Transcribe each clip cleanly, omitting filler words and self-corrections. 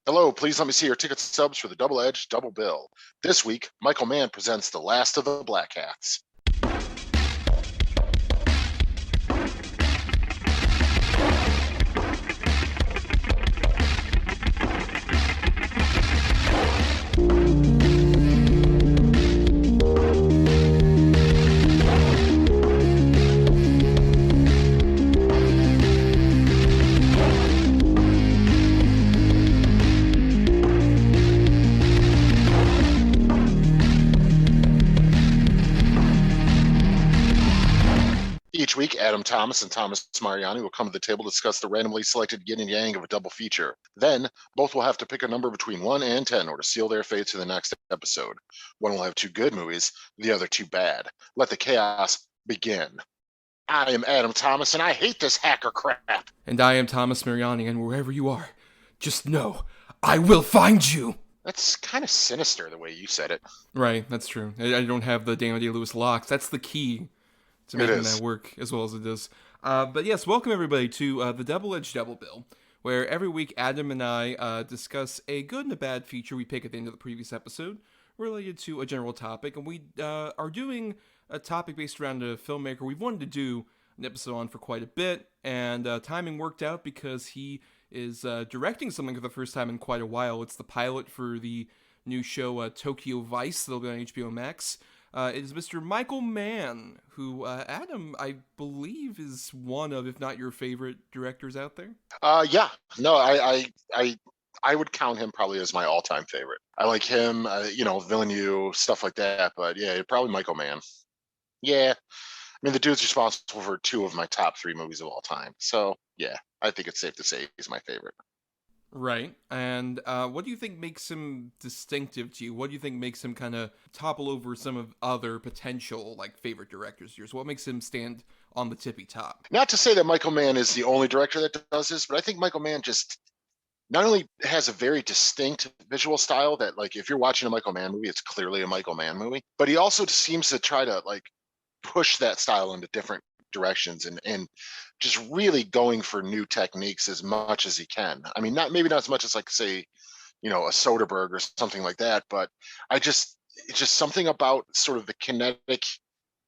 Hello, please let me see your ticket stubs for the Double Edge Double Bill. This week, Michael Mann presents The Last of the Blackhats. Each week, Adam Thomas and Thomas Mariani will come to the table to discuss the randomly selected yin and yang of a double feature. Then, both will have to pick a number between 1 and 10 or to seal their fates in the next episode. One will have two good movies, the other two bad. Let the chaos begin. I am Adam Thomas, and I hate this hacker crap. And I am Thomas Mariani, and wherever you are, just know, I will find you! That's kind of sinister the way you said it. Right, that's true. I don't have the Daniel Day-Lewis locks. That's the key to making that work as well as it does. But yes, welcome everybody to the Double Edge Double Bill, where every week Adam and I discuss a good and a bad feature we pick at the end of the previous episode related to a general topic, and we are doing a topic based around a filmmaker we've wanted to do an episode on for quite a bit, and timing worked out because he is directing something for the first time in quite a while. It's the pilot for the new show Tokyo Vice that'll be on HBO Max. It is Mr. Michael Mann, who, Adam, I believe is one of, if not your favorite directors out there. Yeah, no, I would count him probably as my all-time favorite. I like him, Villeneuve, stuff like that. But yeah, probably Michael Mann. Yeah, I mean the dude's responsible for two of my top three movies of all time. So yeah, I think it's safe to say he's my favorite. Right, and what do you think makes him distinctive to you? What do you think makes him kind of topple over some of other potential, like, favorite directors of yours? What makes him stand on the tippy top? Not to say that Michael Mann is the only director that does this, but I think Michael Mann just not only has a very distinct visual style that, like, if you're watching a Michael Mann movie, it's clearly a Michael Mann movie, but he also seems to try to, like, push that style into different directions and just really going for new techniques as much as he can. I mean, not as much as, like, say, a Soderbergh or something like that, but it's just something about sort of the kinetic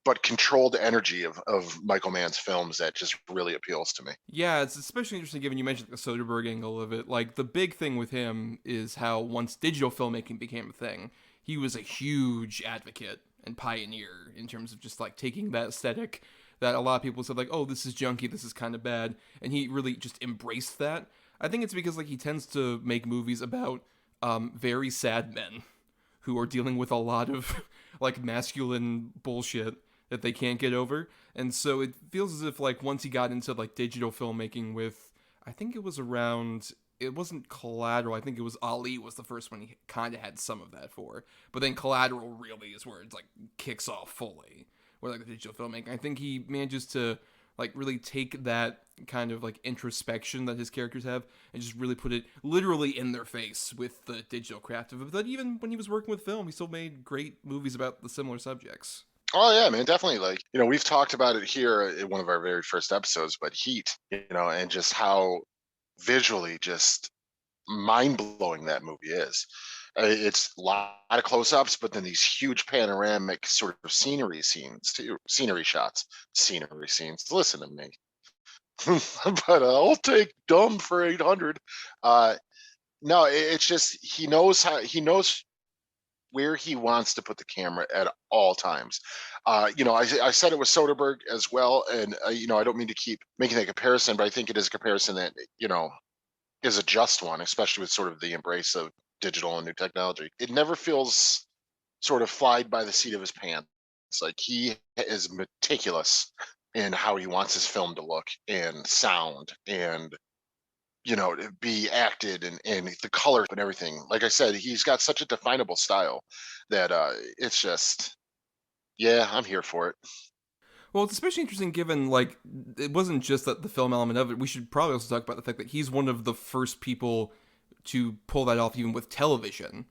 but controlled energy of Michael Mann's films that just really appeals to me. Yeah, it's especially interesting given you mentioned the Soderbergh angle of it. Like, the big thing with him is how once digital filmmaking became a thing, he was a huge advocate and pioneer in terms of just, like, taking that aesthetic that a lot of people said, like, oh, this is junky, this is kind of bad, and he really just embraced that. I think it's because, like, he tends to make movies about very sad men who are dealing with a lot of, like, masculine bullshit that they can't get over. And so it feels as if, like, once he got into, like, digital filmmaking with, I think it was around, it wasn't Collateral, I think it was Ali was the first one he kind of had some of that for. But then Collateral really is where it's, like, kicks off fully, where, like, the digital filmmaking. I think he manages to, like, really take that kind of, like, introspection that his characters have and just really put it literally in their face with the digital craft of it. But even when he was working with film, he still made great movies about the similar subjects. Oh yeah, man, definitely. Like, we've talked about it here in one of our very first episodes, but Heat, and just how visually just mind-blowing that movie is. It's a lot of close-ups, but then these huge panoramic sort of scenery scenes too, scenery shots, scenery scenes. Listen to me. But I'll take dumb for 800. No, it's just he knows where he wants to put the camera at all times. I said it was Soderbergh as well, and I don't mean to keep making that comparison, but I think it is a comparison that is a just one, especially with sort of the embrace of digital and new technology. It never feels sort of flied by the seat of his pants. It's like he is meticulous in how he wants his film to look and sound and be acted and the color and everything. Like I said, he's got such a definable style that it's just, yeah, I'm here for it. Well, it's especially interesting given, like, it wasn't just that the film element of it. We should probably also talk about the fact that he's one of the first people to pull that off even with television,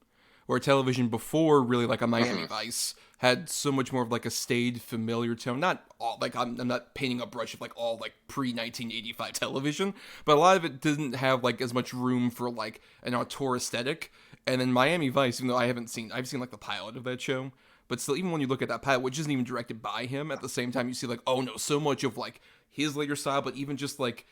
where television before really like a Miami Mhm. Vice had so much more of like a staid, familiar tone. Not all like I'm not painting a brush of like all like pre 1985 television, but a lot of it didn't have like as much room for like an auteur aesthetic. And then Miami Vice, even though I've seen like the pilot of that show, but still, even when you look at that pilot, which isn't even directed by him, at the same time you see like, oh no, so much of like his later style, but even just like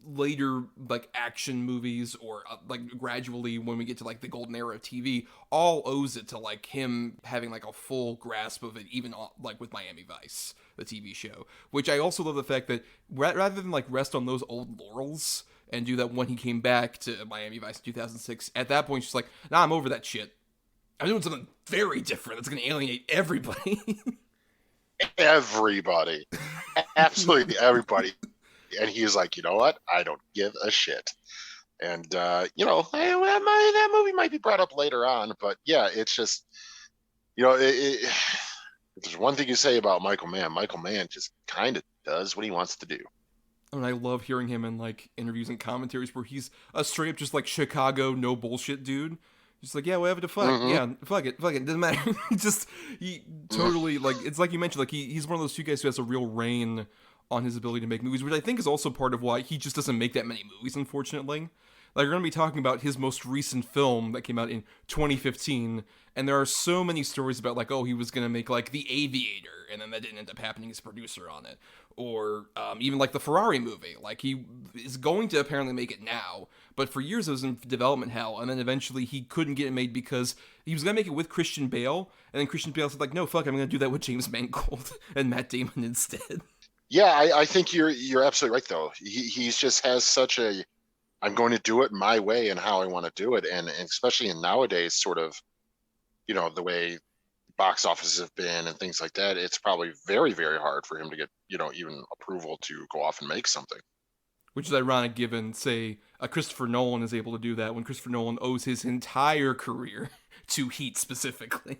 later like action movies or like gradually when we get to like the golden era of TV all owes it to like him having like a full grasp of it, even like with Miami Vice, the TV show. Which I also love the fact that rather than like rest on those old laurels and do that when he came back to Miami Vice in 2006, at that point she's like, nah, I'm over that shit. I'm doing something very different that's going to alienate everybody. Everybody, absolutely everybody. And he was like, you know what? I don't give a shit. And that movie might be brought up later on, but yeah, it's just, if there's one thing you say about Michael Mann just kind of does what he wants to do. And I love hearing him in like interviews and commentaries where he's a straight up just like Chicago no bullshit dude. Just like, yeah, whatever the fuck. Mm-hmm. Yeah, fuck it. Doesn't matter. He totally, like, it's like you mentioned, like, he's one of those two guys who has a real reign on his ability to make movies, which I think is also part of why he just doesn't make that many movies, unfortunately. Like, we're going to be talking about his most recent film that came out in 2015, and there are so many stories about, like, oh, he was going to make, like, The Aviator, and then that didn't end up happening as a producer on it. Or even, like, the Ferrari movie. Like, he is going to apparently make it now, but for years it was in development hell, and then eventually he couldn't get it made because he was going to make it with Christian Bale, and then Christian Bale said, like, no, fuck, I'm going to do that with James Mangold and Matt Damon instead. Yeah, I think you're absolutely right, though. He just has such a, I'm going to do it my way and how I want to do it. And especially in nowadays, sort of, the way box offices have been and things like that, it's probably very, very hard for him to get, even approval to go off and make something. Which is ironic given, say, Christopher Nolan is able to do that when Christopher Nolan owes his entire career to Heat specifically.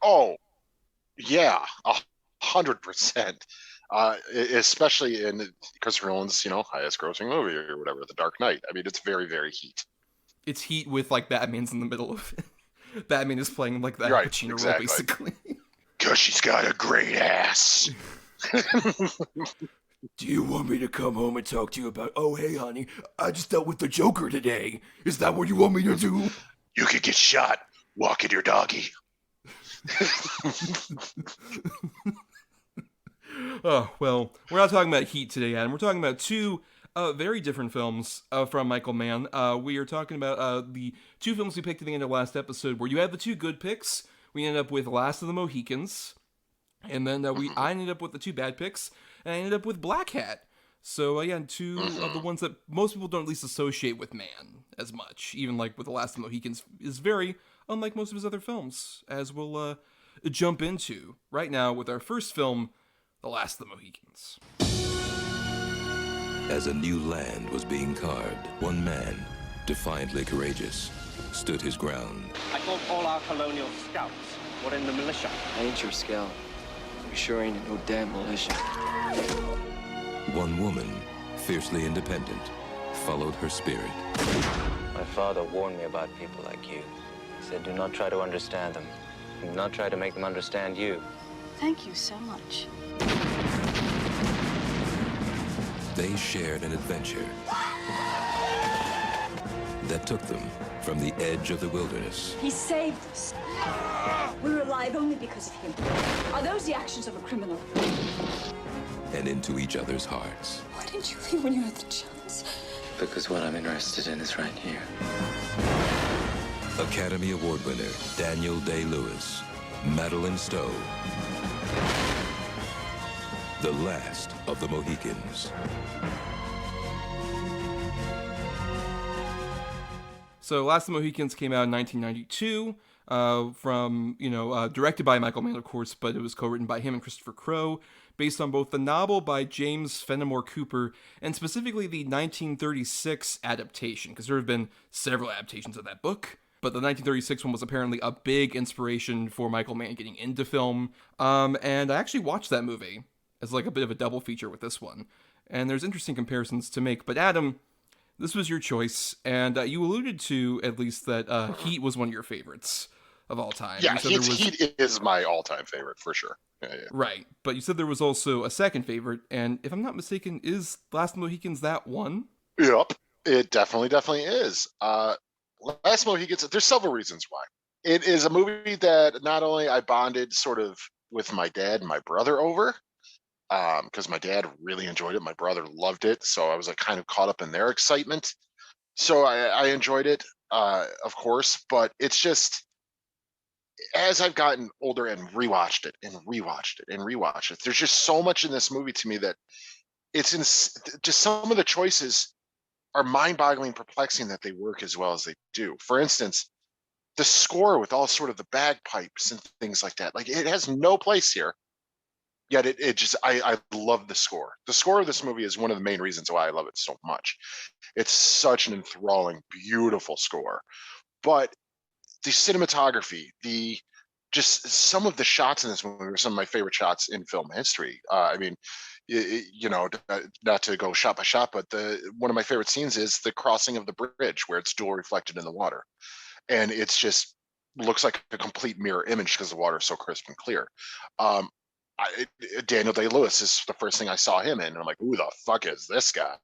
Oh, yeah, 100%. Especially in Christopher Nolan's, highest grossing movie or whatever, The Dark Knight. I mean, it's very, very Heat. It's Heat with, like, Batman's in the middle of it. Batman is playing, like, that Right, Pacino exactly. role, basically. Because she's got a great ass. Do you want me to come home and talk to you about, oh, hey, honey, I just dealt with the Joker today. Is that what you want me to do? You could get shot walking your doggy. Oh, well, we're not talking about Heat today, Adam. We're talking about two very different films from Michael Mann. We are talking about the two films we picked at the end of last episode, where you had the two good picks. We ended up with Last of the Mohicans, and then I ended up with the two bad picks, and I ended up with Blackhat. So, again, two of the ones that most people don't at least associate with Mann as much, even like with The Last of the Mohicans, is very unlike most of his other films, as we'll jump into right now with our first film, The Last of the Mohicans. As a new land was being carved, one man, defiantly courageous, stood his ground. I thought all our colonial scouts were in the militia. I ain't your scout. You sure ain't no damn militia. One woman, fiercely independent, followed her spirit. My father warned me about people like you. He said, do not try to understand them. Do not try to make them understand you. Thank you so much. They shared an adventure that took them from the edge of the wilderness. He saved us. We're alive only because of him. Are those the actions of a criminal? And into each other's hearts. Why didn't you leave when you had the chance? Because what I'm interested in is right here. Academy Award winner Daniel Day-Lewis, Madeline Stowe. The Last of the Mohicans. So, Last of the Mohicans came out in 1992, directed by Michael Mann, of course, but it was co-written by him and Christopher Crowe, based on both the novel by James Fenimore Cooper and specifically the 1936 adaptation, because there have been several adaptations of that book. But the 1936 one was apparently a big inspiration for Michael Mann getting into film. And I actually watched that movie as like a bit of a double feature with this one. And there's interesting comparisons to make. But Adam, this was your choice, and you alluded to at least that Heat was one of your favorites of all time. Yeah, You said there was Heat is my all-time favorite for sure. Yeah. right, but you said there was also a second favorite, and if I'm not mistaken, is Last of the Mohicans that one? Yep, it definitely is. Last Mohicans. There's several reasons why. It is a movie that not only I bonded sort of with my dad and my brother over, because my dad really enjoyed it, my brother loved it, so I was like kind of caught up in their excitement. So I enjoyed it, of course, but it's just as I've gotten older and rewatched it and rewatched it and rewatched it, there's just so much in this movie to me that it's in just some of the choices are mind-boggling, perplexing that they work as well as they do. For instance, the score with all sort of the bagpipes and things like that, like it has no place here. Yet it just I love the score. The score of this movie is one of the main reasons why I love it so much. It's such an enthralling, beautiful score. But the cinematography, the just some of the shots in this movie are some of my favorite shots in film history. I mean, not to go shot by shot, but the one of my favorite scenes is the crossing of the bridge where it's dual reflected in the water, and it's just looks like a complete mirror image because the water is so crisp and clear. Um, Daniel Day-Lewis is the first thing I saw him in, and I'm like, "Who the fuck is this guy?"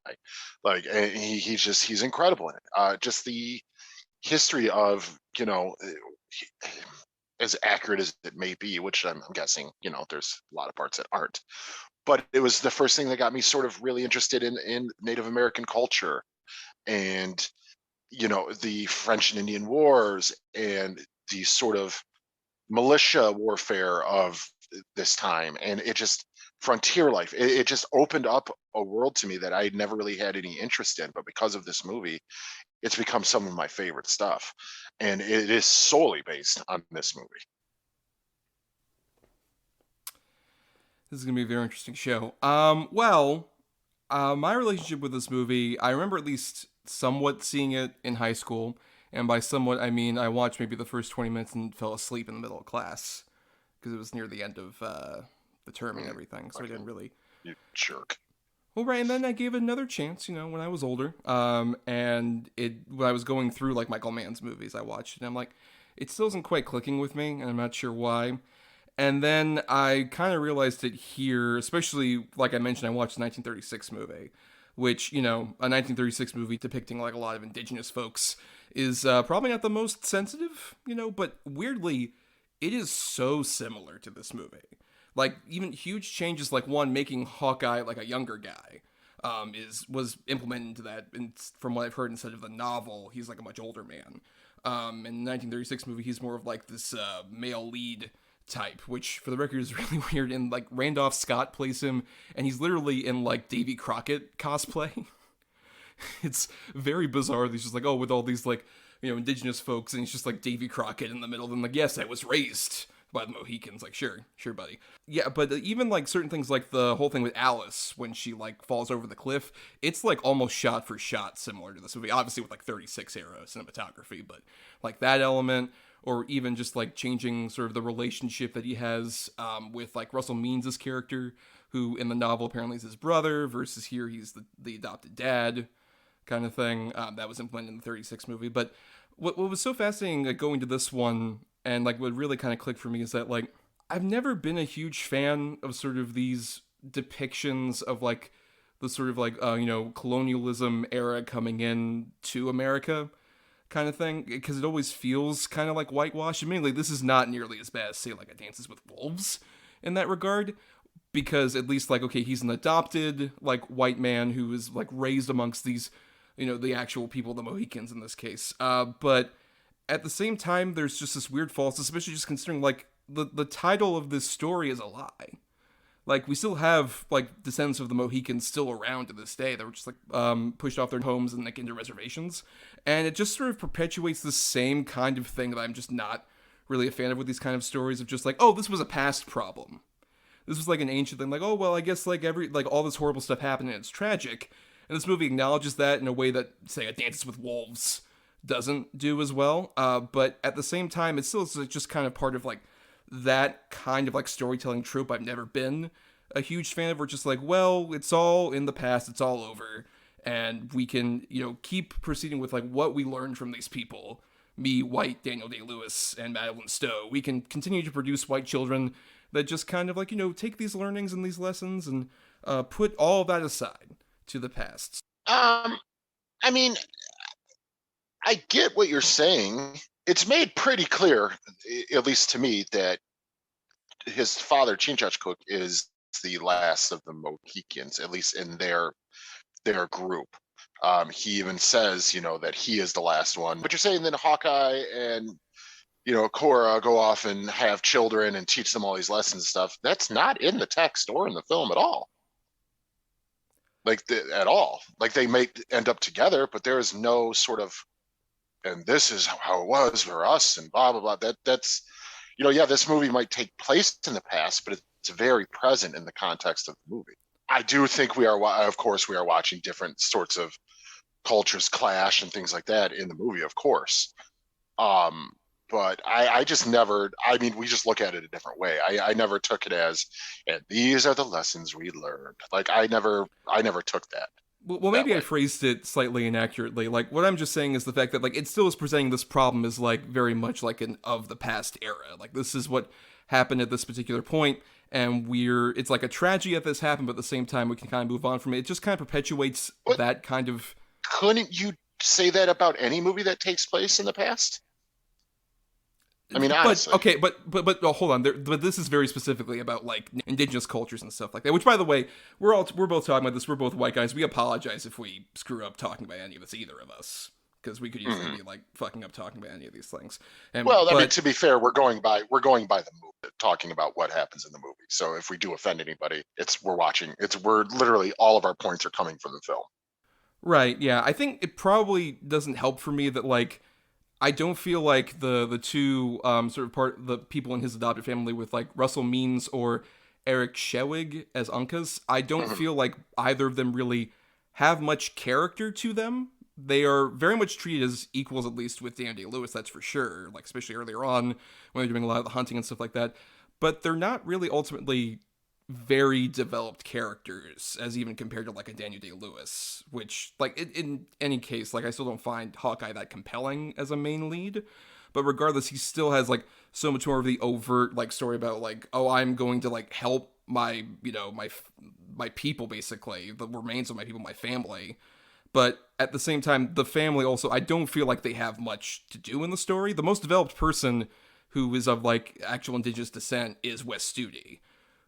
Like, and he's incredible in it. Just the history of as accurate as it may be, which I'm guessing there's a lot of parts that aren't, but it was the first thing that got me sort of really interested in Native American culture and the French and Indian Wars and the sort of militia warfare of this time, and it just frontier life. It just opened up a world to me that I never really had any interest in, but because of this movie, it's become some of my favorite stuff, and it is solely based on this movie. This is gonna be a very interesting show. My relationship with this movie, I remember at least somewhat seeing it in high school, and by somewhat I mean I watched maybe the first 20 minutes and fell asleep in the middle of class because it was near the end of the term and everything, so I didn't really. You jerk. Well, right, and then I gave it another chance, when I was older, and when I was going through like Michael Mann's movies, I watched it, and I'm like, it still isn't quite clicking with me, and I'm not sure why. And then I kind of realized it here, especially like I mentioned, I watched the 1936 movie, which, a 1936 movie depicting like a lot of indigenous folks is probably not the most sensitive, but weirdly, it is so similar to this movie. Like, even huge changes, like one, making Hawkeye like a younger guy, was implemented into that, and from what I've heard, instead of the novel, he's like a much older man. In the 1936 movie, he's more of like this male lead type, which for the record is really weird, and like Randolph Scott plays him, and he's literally in like Davy Crockett cosplay. It's very bizarre. He's just like, with all these like, indigenous folks, and he's just like Davy Crockett in the middle of them, like, yes, I was raised by the Mohicans. Like, sure, buddy. Yeah, but even like certain things, like the whole thing with Alice when she like falls over the cliff, it's like almost shot for shot similar to this movie, obviously with like 36 era cinematography, but like that element, or even just like changing sort of the relationship that he has with like Russell Means' character, who in the novel apparently is his brother, versus here he's the adopted dad kind of thing. That was implemented in the 36 movie. But what was so fascinating going to this one, and like what really kind of clicked for me, is that like I've never been a huge fan of sort of these depictions of like the sort of like colonialism era coming in to America kind of thing, because it always feels kind of like whitewash. Admittedly, this is not nearly as bad as say like a Dances with Wolves in that regard, because at least like, okay, he's an adopted like white man who is like raised amongst these the actual people, the Mohicans in this case, but at the same time, there's just this weird false, especially just considering, like, the title of this story is a lie. Like, we still have, like, descendants of the Mohicans still around to this day that were just, like, pushed off their homes and, like, into reservations. And it just sort of perpetuates the same kind of thing that I'm just not really a fan of with these kind of stories of just, like, this was a past problem. This was, like, an ancient thing. Like, I guess, like, all this horrible stuff happened and it's tragic. And this movie acknowledges that in a way that, say, a Dances with Wolves doesn't do as well, but at the same time, it still is just kind of part of like that kind of like storytelling trope I've never been a huge fan of. Where it's just like, it's all in the past, it's all over, and we can, keep proceeding with like what we learned from these people. Me, white Daniel Day-Lewis, and Madeline Stowe. We can continue to produce white children that just kind of like, take these learnings and these lessons and put all of that aside to the past. I mean, I get what you're saying. It's made pretty clear, at least to me, that his father, Chingachgook, is the last of the Mohicans, at least in their group. He even says, that he is the last one. But you're saying that Hawkeye and Cora go off and have children and teach them all these lessons and stuff. That's not in the text or in the film at all. Like at all. Like they may end up together, but there is no sort of, and this is how it was for us and blah, blah, blah. That's, this movie might take place in the past, but it's very present in the context of the movie. I do think we are watching different sorts of cultures clash and things like that in the movie, of course. But I just never, we just look at it a different way. I never took it as, and these are the lessons we learned. Like I never took that. Well, maybe I phrased it slightly inaccurately. Like, what I'm just saying is the fact that, like, it still is presenting this problem as, like, very much like an of the past era. Like, this is what happened at this particular point, and it's like a tragedy that this happened, but at the same time, we can kind of move on from it. It just kind of perpetuates that kind of... Couldn't you say that about any movie that takes place in the past? Honestly. But hold on. But this is very specifically about like indigenous cultures and stuff like that. Which, by the way, we're both talking about this. We're both white guys. We apologize if we screw up talking about any of this, either of us, because we could easily be like fucking up talking about any of these things. To be fair, we're going by the movie, talking about what happens in the movie. So if we do offend anybody, we're literally all of our points are coming from the film. Right. Yeah. I think it probably doesn't help for me that like. I don't feel like the two the people in his adopted family with like Russell Means or Eric Shewig as Uncas, I don't feel like either of them really have much character to them. They are very much treated as equals, at least with Daniel Day-Lewis, that's for sure, like especially earlier on when they're doing a lot of the hunting and stuff like that. But they're not really ultimately very developed characters as even compared to like a Daniel Day-Lewis, which like in any case, like I still don't find Hawkeye that compelling as a main lead, but regardless, he still has like so much more of the overt like story about like, oh, I'm going to like help my my people, basically the remains of my people, my family. But at the same time, the family also, I don't feel like they have much to do in the story. The most developed person who is of like actual indigenous descent is Wes Studi,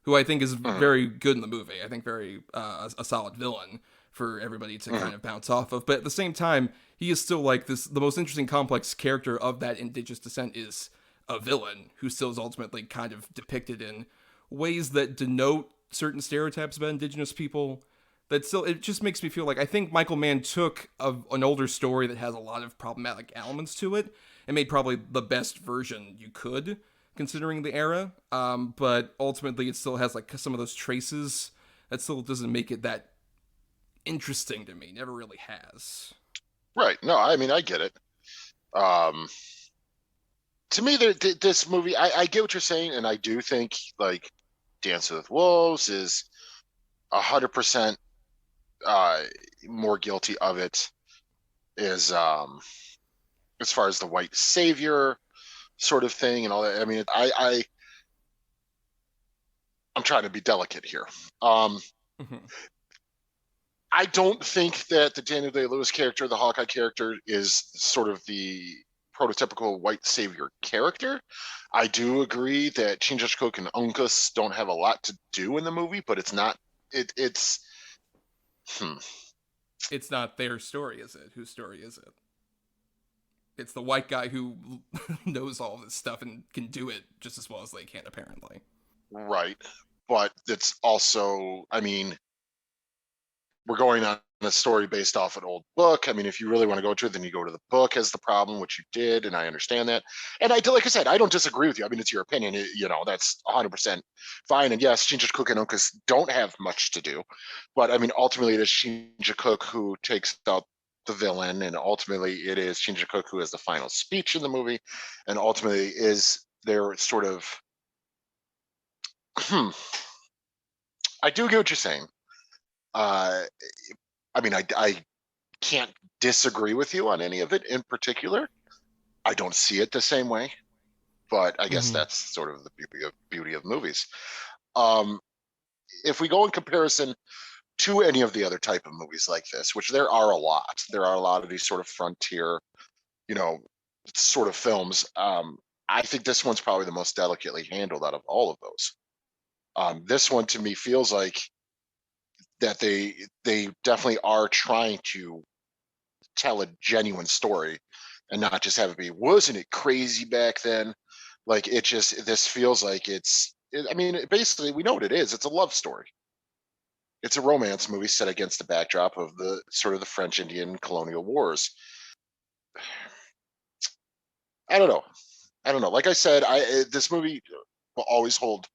who I think is very good in the movie. I think very a solid villain for everybody to kind of bounce off of. But at the same time, he is still like this. The most interesting, complex character of that indigenous descent is a villain who still is ultimately kind of depicted in ways that denote certain stereotypes about indigenous people. That still, it just makes me feel like I think Michael Mann took an older story that has a lot of problematic elements to it and made probably the best version you could, considering the era, but ultimately it still has like some of those traces that still doesn't make it that interesting to me. Never really has. Right. No, I get it. To me, this movie, I get what you're saying, and I do think like Dance with Wolves is 100% more guilty of it. Is as far as the white savior sort of thing and all that. I'm trying to be delicate here. I don't think that the Daniel Day-Lewis character, the Hawkeye character, is sort of the prototypical white savior character. I do agree that Chingachgook and Uncas don't have a lot to do in the movie, but it's not. It's not their story, is it? Whose story is it? It's the white guy who knows all this stuff and can do it just as well as they can, apparently. Right. But it's also, we're going on a story based off an old book. If you really want to go to it, then you go to the book as the problem, which you did, and I understand that. And like I said, I don't disagree with you. It's your opinion. That's 100% fine. And yes, Chingachgook and Uncas don't have much to do. But, ultimately, it is Chingachgook who takes out the villain, and ultimately it is Chingachgook who has the final speech in the movie, and ultimately is their sort of I do get what you're saying, I mean, I can't disagree with you on any of it in particular. I don't see it the same way, but I guess that's sort of the beauty of movies. If we go in comparison to any of the other type of movies like this, which there are a lot, of these sort of frontier, you know, sort of films. I think this one's probably the most delicately handled out of all of those. This one to me feels like that they definitely are trying to tell a genuine story and not just have it be, wasn't it crazy back then? Like this feels like I mean, basically we know what it is. It's a love story. It's a romance movie set against the backdrop of the sort of the French Indian colonial wars. I don't know. Like I said, this movie will always hold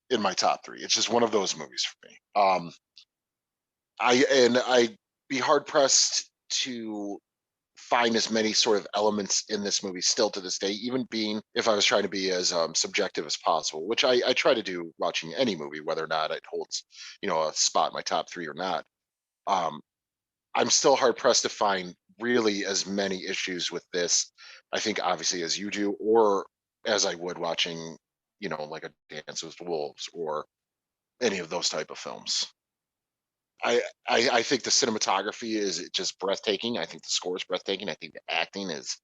in my top 3. It's just one of those movies for me. I'd be hard pressed to find as many sort of elements in this movie still to this day, even being, if I was trying to be as subjective as possible, which I try to do watching any movie, whether or not it holds, a spot in my top 3 or not. I'm still hard pressed to find really as many issues with this, I think, obviously, as you do, or as I would watching, like a Dance with Wolves or any of those type of films. I think the cinematography is just breathtaking. I think the score is breathtaking. I think the acting is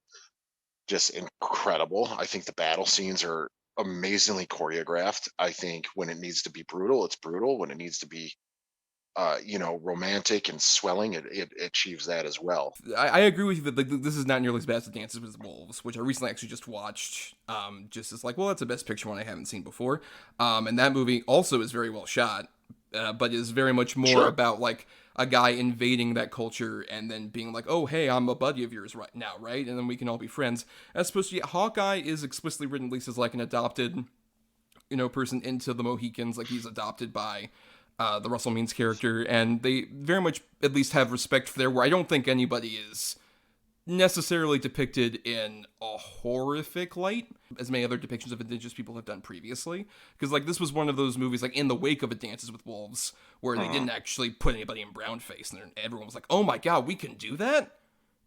just incredible. I think the battle scenes are amazingly choreographed. I think when it needs to be brutal, it's brutal. When it needs to be romantic and swelling, it achieves that as well. I agree with you that this is not nearly as bad as Dances with Wolves, which I recently actually just watched. Just as like, well, that's the best picture one I haven't seen before. And that movie also is very well shot, but is very much more about like a guy invading that culture and then being like, oh, hey, I'm a buddy of yours right now, right? And then we can all be friends. As opposed to Hawkeye is explicitly written at least as like an adopted, person into the Mohicans, like he's adopted by the Russell Means character, and they very much at least have respect for where I don't think anybody is necessarily depicted in a horrific light, as many other depictions of indigenous people have done previously. Because like this was one of those movies, like in the wake of A Dances with Wolves, where they didn't actually put anybody in brownface, and everyone was like, "Oh my god, we can do that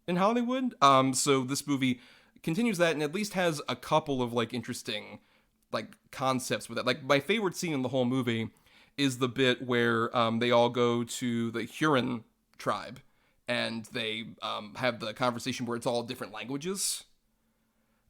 in Hollywood." So this movie continues that, and at least has a couple of like interesting like concepts with it. Like my favorite scene in the whole movie is the bit where they all go to the Huron tribe and they have the conversation where it's all different languages.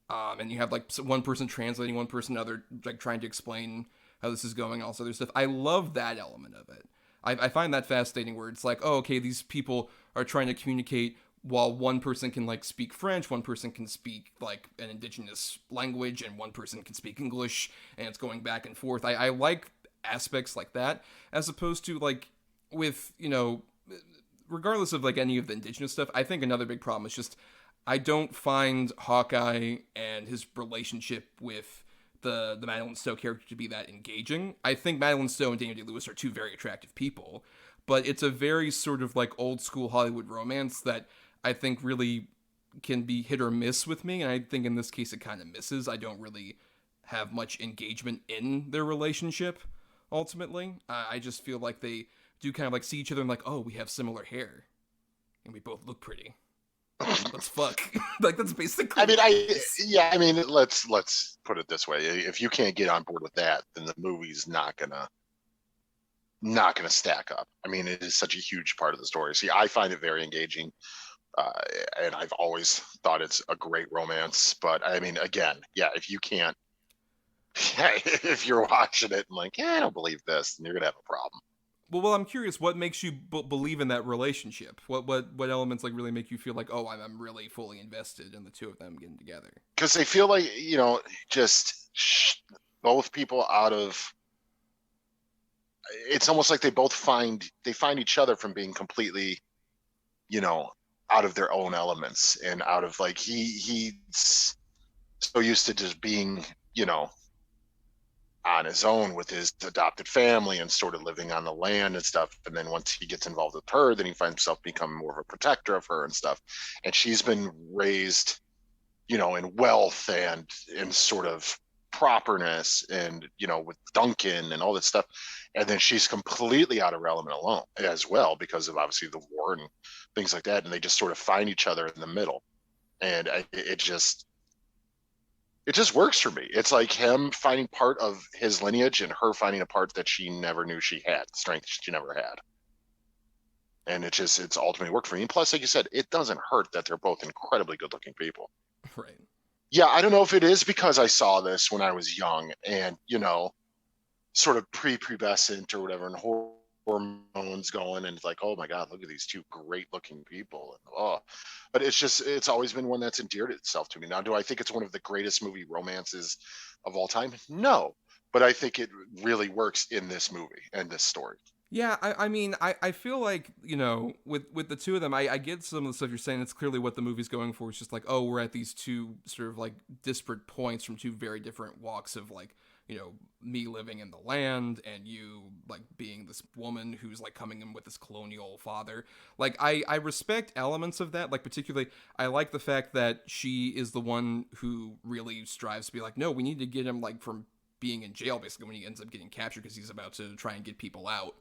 And you have like one person translating, one person other, like trying to explain how this is going, all this other stuff. I love that element of it. I find that fascinating where it's like, oh, okay, these people are trying to communicate while one person can like speak French, one person can speak like an indigenous language, and one person can speak English, and it's going back and forth. I like aspects like that, as opposed to like with regardless of like any of the indigenous stuff. I think another big problem is just I don't find Hawkeye and his relationship with the Madeline Stowe character to be that engaging. I think Madeline Stowe and Daniel Day-Lewis are two very attractive people, but it's a very sort of like old school Hollywood romance that I think really can be hit or miss with me, and I think in this case it kind of misses. I don't really have much engagement in their relationship. Ultimately, I just feel like they do kind of like see each other and like, oh, we have similar hair, and we both look pretty. Let's fuck. Like that's basically. I mean, let's put it this way: if you can't get on board with that, then the movie's not gonna stack up. I mean, it is such a huge part of the story. See, I find it very engaging, and I've always thought it's a great romance. But I mean, again, if you can't. If you're watching it and like, I don't believe this, then you're gonna have a problem. Well, I'm curious. What makes you believe in that relationship? What elements like really make you feel like, oh, I'm really fully invested in the two of them getting together? Because they feel like just both people out of. It's almost like they both find each other from being completely, out of their own elements and out of like he's so used to just being, on his own with his adopted family and sort of living on the land and stuff. And then once he gets involved with her, then he finds himself becoming more of a protector of her and stuff. And she's been raised, in wealth and in sort of properness and, with Duncan and all this stuff. And then she's completely out of her element alone as well, because of obviously the war and things like that. And they just sort of find each other in the middle. And it just works for me. It's like him finding part of his lineage and her finding a part that she never knew she had, strength she never had. And it's ultimately worked for me. And plus, like you said, it doesn't hurt that they're both incredibly good looking people. Right. Yeah, I don't know if it is because I saw this when I was young and, sort of prepubescent or whatever, and hormones going, and it's like, oh my God, look at these two great looking people. And, but it's always been one that's endeared itself to me. Now, do I think it's one of the greatest movie romances of all time? No, but I think it really works in this movie and this story. Yeah, I mean, I feel like, with the two of them, I get some of the stuff you're saying. It's clearly what the movie's going for. It's just like, oh, we're at these two sort of like disparate points from two very different walks of like, me living in the land and you like being this woman who's like coming in with this colonial father. Like, I respect elements of that. Like, particularly, I like the fact that she is the one who really strives to be like, no, we need to get him like from being in jail, basically, when he ends up getting captured because he's about to try and get people out.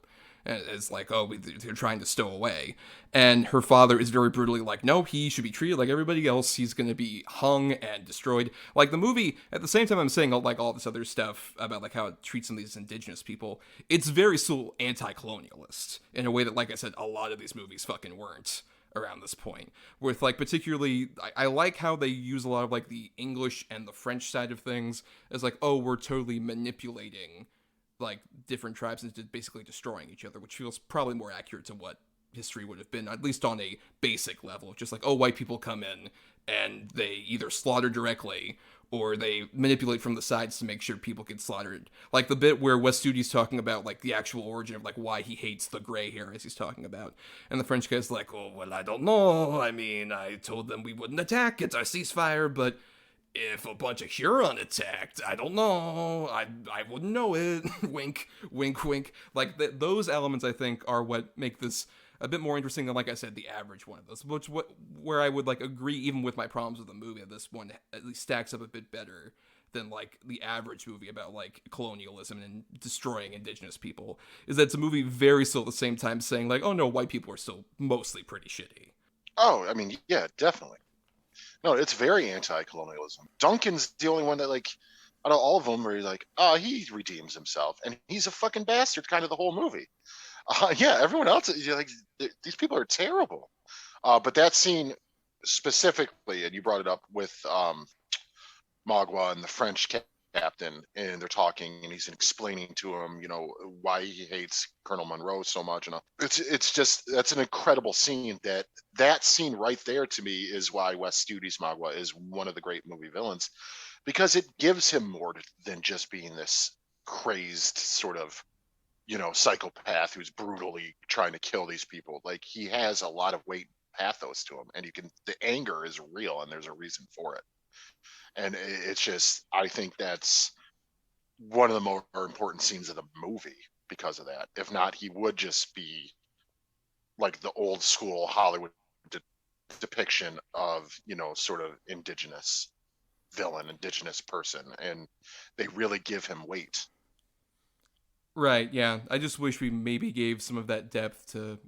And it's like, oh, they're trying to stow away. And her father is very brutally like, no, he should be treated like everybody else. He's going to be hung and destroyed. Like, the movie, at the same time I'm saying like all this other stuff about like how it treats some of these indigenous people, it's very still anti-colonialist in a way that, like I said, a lot of these movies fucking weren't around this point. With like, particularly, I like how they use a lot of like the English and the French side of things as like, oh, we're totally manipulating like different tribes into basically destroying each other, which feels probably more accurate to what history would have been, at least on a basic level. Just like, oh, white people come in and they either slaughter directly or they manipulate from the sides to make sure people get slaughtered. Like the bit where Wes Studi's talking about like the actual origin of like why he hates the gray hair, as he's talking about, and the French guy's like, oh, well, I don't know. I mean, I told them we wouldn't attack. It's our ceasefire, but if a bunch of Huron attacked, I don't know. I wouldn't know it. Wink, wink, wink. Like, those elements, I think, are what make this a bit more interesting than, like I said, the average one of those. Where I would, like, agree, even with my problems with the movie, that this one at least stacks up a bit better than, like, the average movie about, like, colonialism and destroying indigenous people. Is that it's a movie very still at the same time saying, like, oh, no, white people are still mostly pretty shitty. Oh, I mean, yeah, definitely. No, it's very anti-colonialism. Duncan's the only one that, like, out of all of them, where he's like, oh, he redeems himself, and he's a fucking bastard, kind of the whole movie. Yeah, everyone else, you're like, these people are terrible. But that scene specifically, and you brought it up with Magua and the French captain, and they're talking, and he's explaining to him, why he hates Colonel Monroe so much, and it's just, that's an incredible scene. That scene right there, to me, is why Wes Studi's Magua is one of the great movie villains, because it gives him more than just being this crazed sort of, psychopath who's brutally trying to kill these people. Like, he has a lot of weight, pathos to him, and the anger is real, and there's a reason for it. And it's just, I think that's one of the more important scenes of the movie because of that. If not, he would just be like the old school Hollywood depiction of, sort of indigenous villain, indigenous person. And they really give him weight. Right, yeah. I just wish we maybe gave some of that depth to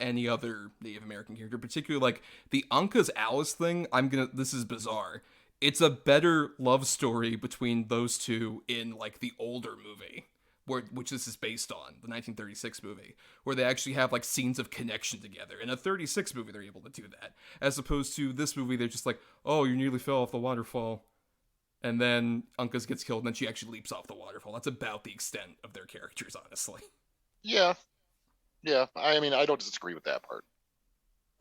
any other Native American character, particularly like the Uncas Alice thing. This is bizarre. It's a better love story between those two in like the older movie, which this is based on, the 1936 movie, where they actually have like scenes of connection together. In a 36 movie, they're able to do that, as opposed to this movie, they're just like, oh, you nearly fell off the waterfall, and then Uncas gets killed, and then she actually leaps off the waterfall. That's about the extent of their characters, honestly. Yeah. I mean, I don't disagree with that part.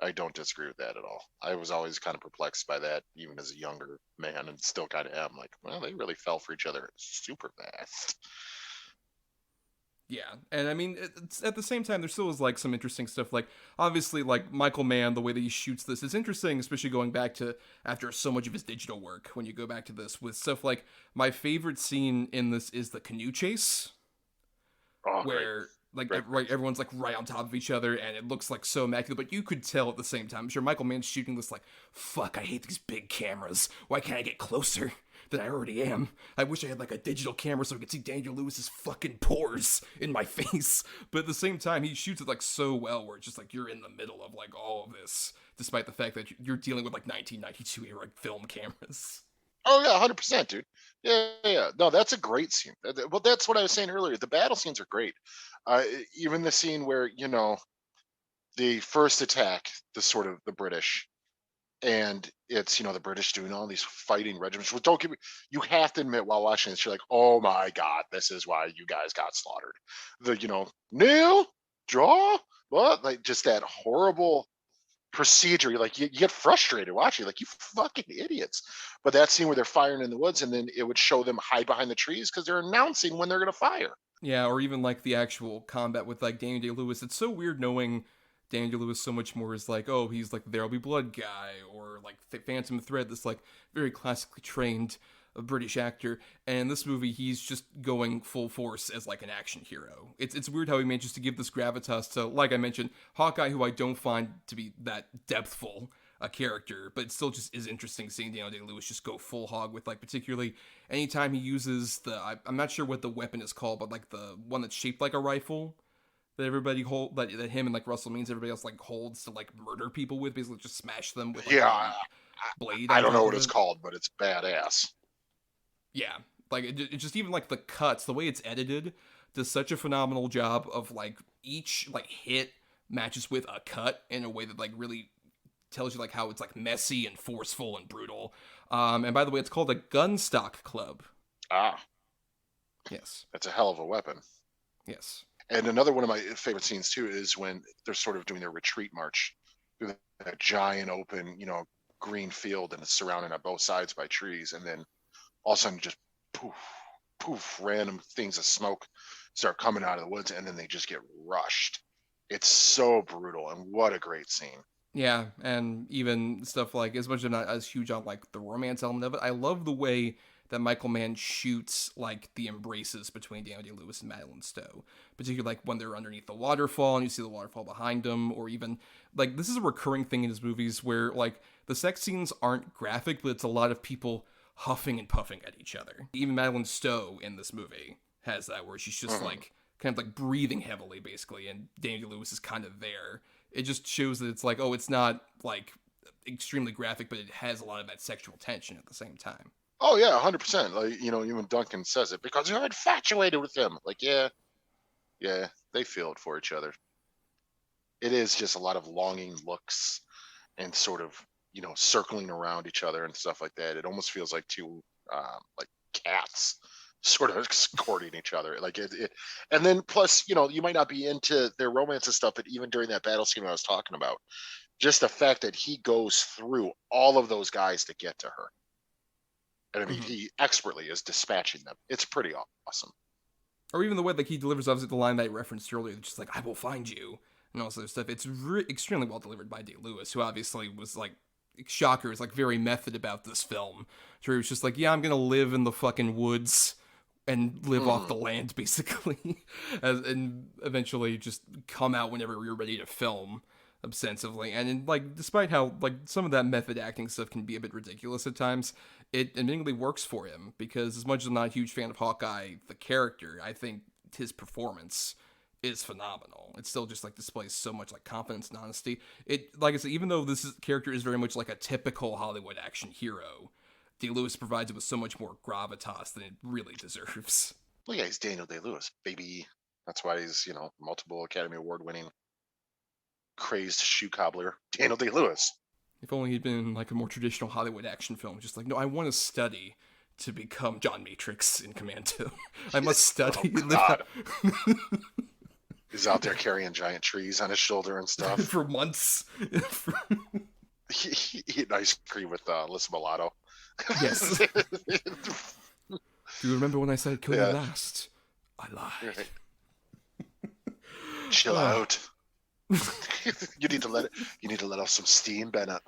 I don't disagree with that at all. I was always kind of perplexed by that, even as a younger man, and still kind of am. Like, well, they really fell for each other super fast. Yeah, and I mean, at the same time, there still is like some interesting stuff. Like, obviously, like Michael Mann, the way that he shoots this is interesting, especially going back to after so much of his digital work. When you go back to this with stuff like, my favorite scene in this is the canoe chase, where. Right. Like, right, everyone's, like, right on top of each other, and it looks, like, so immaculate, but you could tell at the same time. I'm sure Michael Mann's shooting this, like, fuck, I hate these big cameras. Why can't I get closer? than I already am. I wish I had like a digital camera so I could see Daniel Lewis's fucking pores in my face. But at the same time, he shoots it like so well where it's just like you're in the middle of like all of this, despite the fact that you're dealing with like 1992 era film cameras. Oh yeah, 100%, dude. Yeah. No, that's a great scene. Well, that's what I was saying earlier. The battle scenes are great. Even the scene where they first attack the British, and it's the British doing all these fighting regiments. Well, don't give me. You have to admit while watching this, you're like, oh my god, this is why you guys got slaughtered. Kneel, draw, what? Like just that horrible procedure. You're like, you get frustrated watching, like you fucking idiots. But that scene where they're firing in the woods, and then it would show them hide behind the trees because they're announcing when they're gonna fire. Yeah, or even like the actual combat with like Daniel Day-Lewis. It's so weird knowing Daniel Lewis so much more is like, oh, he's like the There'll Be Blood guy, or like Phantom Thread, this like very classically trained British actor. And in this movie, he's just going full force as like an action hero. It's weird how he manages to give this gravitas to, like I mentioned, Hawkeye, who I don't find to be that depthful a character, but it still just is interesting seeing Daniel Day-Lewis just go full hog with like particularly anytime he uses I'm not sure what the weapon is called, but like the one that's shaped like a rifle that everybody that him and like Russell Means everybody else like holds to like murder people with, basically just smash them with like, a blade. I don't know what it's called, but it's badass. Yeah, like it just even like the cuts, the way it's edited does such a phenomenal job of like each like hit matches with a cut in a way that like really tells you like how it's like messy and forceful and brutal. And by the way, it's called a gunstock club. Yes, that's a hell of a weapon. Yes. And another one of my favorite scenes too is when they're sort of doing their retreat march through that giant open, green field, and it's surrounded on both sides by trees, and then all of a sudden just poof, poof, random things of smoke start coming out of the woods, and then they just get rushed. It's so brutal, and what a great scene. Yeah, and even stuff like, as much as I'm not as huge on like the romance element of it, I love the way that Michael Mann shoots like the embraces between Daniel Day-Lewis and Madeline Stowe, particularly like when they're underneath the waterfall and you see the waterfall behind them, or even like this is a recurring thing in his movies where like the sex scenes aren't graphic, but it's a lot of people huffing and puffing at each other. Even Madeline Stowe in this movie has that, where she's just like kind of like breathing heavily basically, and Daniel Lewis is kind of there. It just shows that it's like, oh, it's not like extremely graphic, but it has a lot of that sexual tension at the same time. Oh yeah, 100%. Like even Duncan says it, because you're infatuated with him. Like yeah, they feel it for each other. It is just a lot of longing looks and sort of circling around each other and stuff like that. It almost feels like two like cats sort of escorting each other, like it. And then plus you might not be into their romance and stuff, but even during that battle scene I was talking about, just the fact that he goes through all of those guys to get to her. And I mean, he expertly is dispatching them. It's pretty awesome. Or even the way like he delivers obviously the line that I referenced earlier, just like, I will find you, and all this other stuff. It's extremely well delivered by Day-Lewis, who obviously was like, shocker, is like very method about this film. So he was just like, yeah, I'm going to live in the fucking woods and live off the land, basically. And eventually just come out whenever we were ready to film ostensively. And like, despite how like some of that method acting stuff can be a bit ridiculous at times, it admittedly works for him, because as much as I'm not a huge fan of Hawkeye, the character, I think his performance is phenomenal. It still just like displays so much like confidence and honesty. It, like I said, even though character is very much like a typical Hollywood action hero, Day-Lewis provides it with so much more gravitas than it really deserves. Well, yeah, he's Daniel Day-Lewis, baby. That's why he's multiple Academy Award winning crazed shoe cobbler Daniel Day-Lewis. If only he'd been in like a more traditional Hollywood action film, just like, no, I want to study to become John Matrix in Commando. I must study. Oh, God. He's out there carrying giant trees on his shoulder and stuff for months. He ate ice cream with Alyssa Milano. Yes. Do you remember when I said kill you last? I lied. Right. Chill out. You need to let off some steam, Bennett.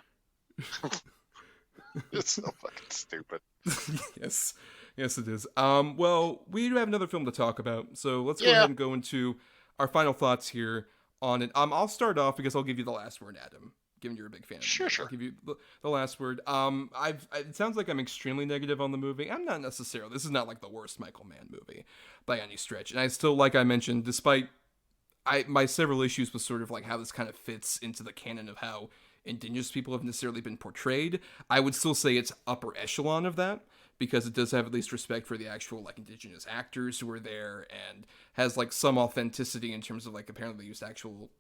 It's so fucking stupid. Yes it is. Well, we do have another film to talk about, so let's go ahead and go into our final thoughts here on it. I'll start off because I'll give you the last word, Adam. given you're a big fan. Sure. I'll give you the last word. It sounds like I'm extremely negative on the movie. I'm not necessarily. This is not like the worst Michael Mann movie by any stretch. And I still, like I mentioned, despite my several issues with sort of like how this kind of fits into the canon of how indigenous people have necessarily been portrayed, I would still say it's upper echelon of that, because it does have at least respect for the actual like indigenous actors who are there, and has like some authenticity in terms of like apparently they used actual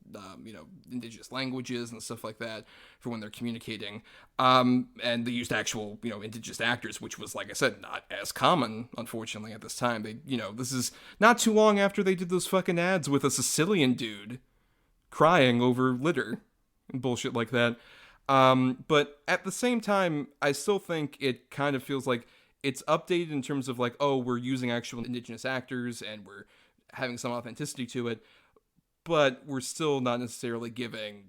indigenous languages and stuff like that for when they're communicating, and they used actual indigenous actors, which was, like I said, not as common unfortunately at this time. They this is not too long after they did those fucking ads with a Sicilian dude crying over litter and bullshit like that. But at the same time, I still think it kind of feels like it's updated in terms of like, oh, we're using actual indigenous actors and we're having some authenticity to it, but we're still not necessarily giving,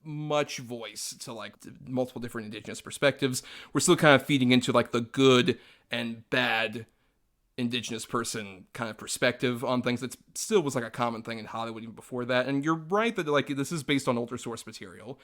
much voice to like multiple different indigenous perspectives. We're still kind of feeding into like the good and bad indigenous person kind of perspective on things that still was like a common thing in Hollywood even before that. And you're right that like this is based on older source material,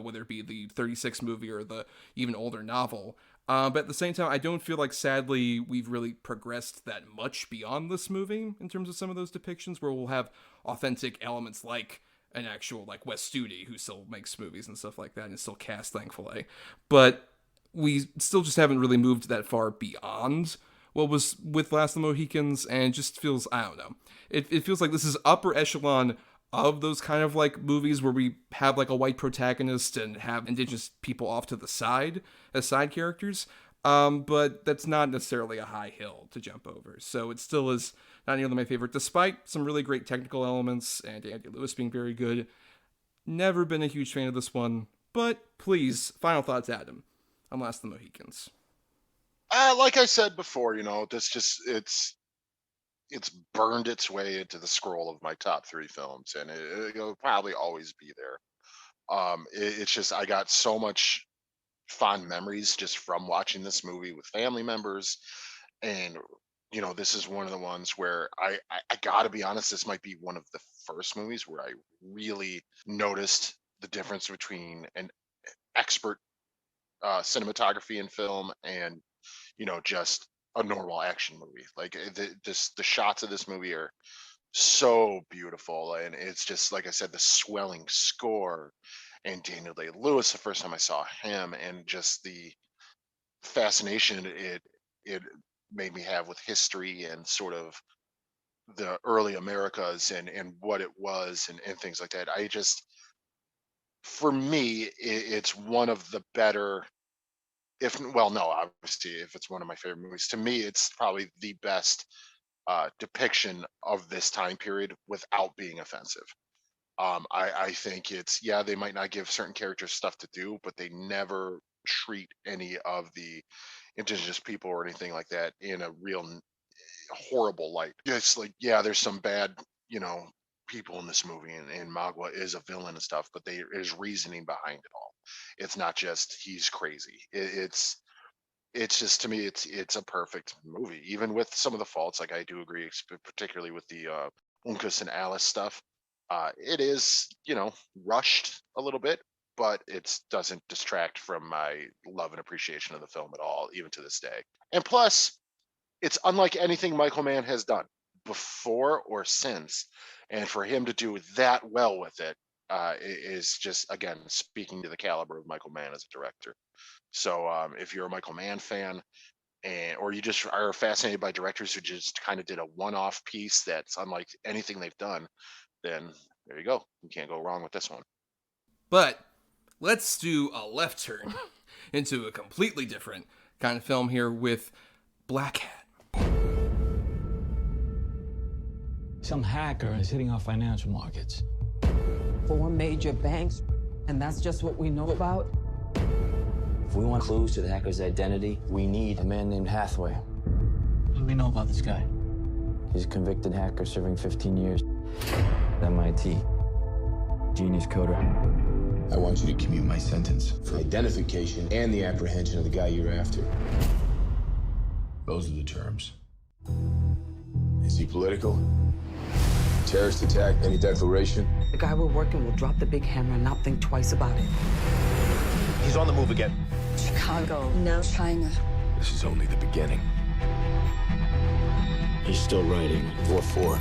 whether it be the 36 movie or the even older novel. But at the same time, I don't feel like, sadly, we've really progressed that much beyond this movie in terms of some of those depictions, where we'll have authentic elements like an actual like Wes Studi, who still makes movies and stuff like that and is still cast, thankfully. But we still just haven't really moved that far beyond what was with Last of the Mohicans, and it just feels, I don't know. It feels like this is upper echelon of those kind of like movies where we have like a white protagonist and have indigenous people off to the side as side characters. But that's not necessarily a high hill to jump over. So it still is not nearly my favorite, despite some really great technical elements and Andy Lewis being very good. Never been a huge fan of this one, but please, final thoughts, Adam, on Last of the Mohicans. Like I said before, this just it's burned its way into the scroll of my top 3 films, and it'll probably always be there. It's just, I got so much fond memories just from watching this movie with family members, and this is one of the ones where I gotta be honest, this might be one of the first movies where I really noticed the difference between an expert cinematography in film and just a normal action movie. Like the shots of this movie are so beautiful, and it's just, like I said, the swelling score and Daniel Day-Lewis the first time I saw him, and just the fascination it made me have with history and sort of the early Americas and what it was and things like that. For me, it's one of the better, obviously, if it's one of my favorite movies, to me, it's probably the best depiction of this time period without being offensive. I think they might not give certain characters stuff to do, but they never treat any of the indigenous people or anything like that in a real horrible light. It's like, there's some bad, people in this movie, and Magua is a villain and stuff, but there is reasoning behind it all. It's not just he's crazy. It's just, to me, it's a perfect movie, even with some of the faults. Like, I do agree, particularly with the Uncas and Alice stuff. It is, rushed a little bit, but it doesn't distract from my love and appreciation of the film at all, even to this day. And plus, it's unlike anything Michael Mann has done before or since. And for him to do that well with it is just, again, speaking to the caliber of Michael Mann as a director. So if you're a Michael Mann fan, or you just are fascinated by directors who just kind of did a one-off piece that's unlike anything they've done, then there you go. You can't go wrong with this one. But let's do a left turn into a completely different kind of film here with Blackhat. Some hacker is hitting our financial markets. 4 major banks, and that's just what we know about? If we want clues to the hacker's identity, we need a man named Hathaway. What do we know about this guy? He's a convicted hacker serving 15 years at MIT. Genius coder. I want you to commute my sentence for identification and the apprehension of the guy you're after. Those are the terms. Is he political? Terrorist attack, any declaration? The guy we're working will drop the big hammer and not think twice about it. He's on the move again. Chicago, no China. This is only the beginning. He's still writing. What for?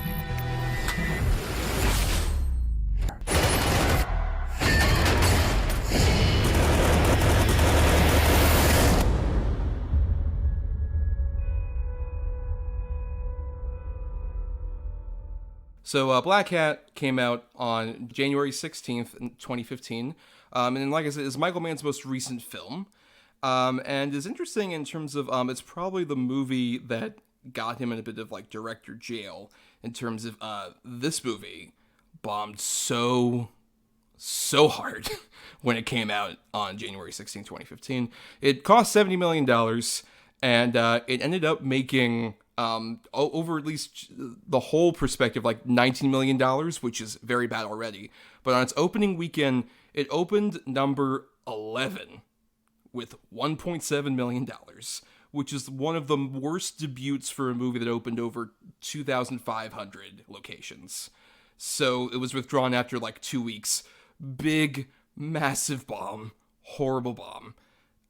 So Blackhat came out on January 16th, 2015. And like I said, it's Michael Mann's most recent film. And is interesting in terms of, it's probably the movie that got him in a bit of like director jail in terms of this movie bombed so hard when it came out on January 16, 2015. It cost $70 million, and it ended up making over at least the whole perspective like $19 million, which is very bad already. But on its opening weekend, it opened number 11 with $1.7 million, which is one of the worst debuts for a movie that opened over 2,500 locations. So it was withdrawn after like 2 weeks. Big, massive bomb, horrible bomb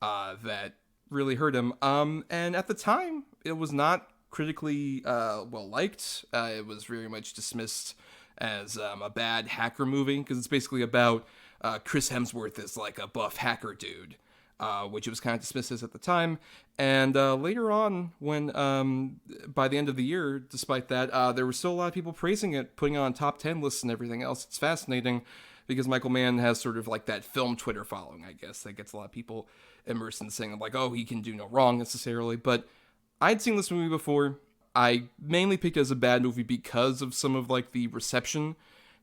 that really hurt him. And at the time, it was not critically well liked. It was very much dismissed as a bad hacker movie because it's basically about Chris Hemsworth as like a buff hacker dude. Which it was kind of dismissed as at the time. And later on, when by the end of the year, despite that, there were still a lot of people praising it, putting it on top 10 lists and everything else. It's fascinating because Michael Mann has sort of like that film Twitter following, I guess, that gets a lot of people immersed in saying like, oh, he can do no wrong necessarily. But I'd seen this movie before. I mainly picked it as a bad movie because of some of like the reception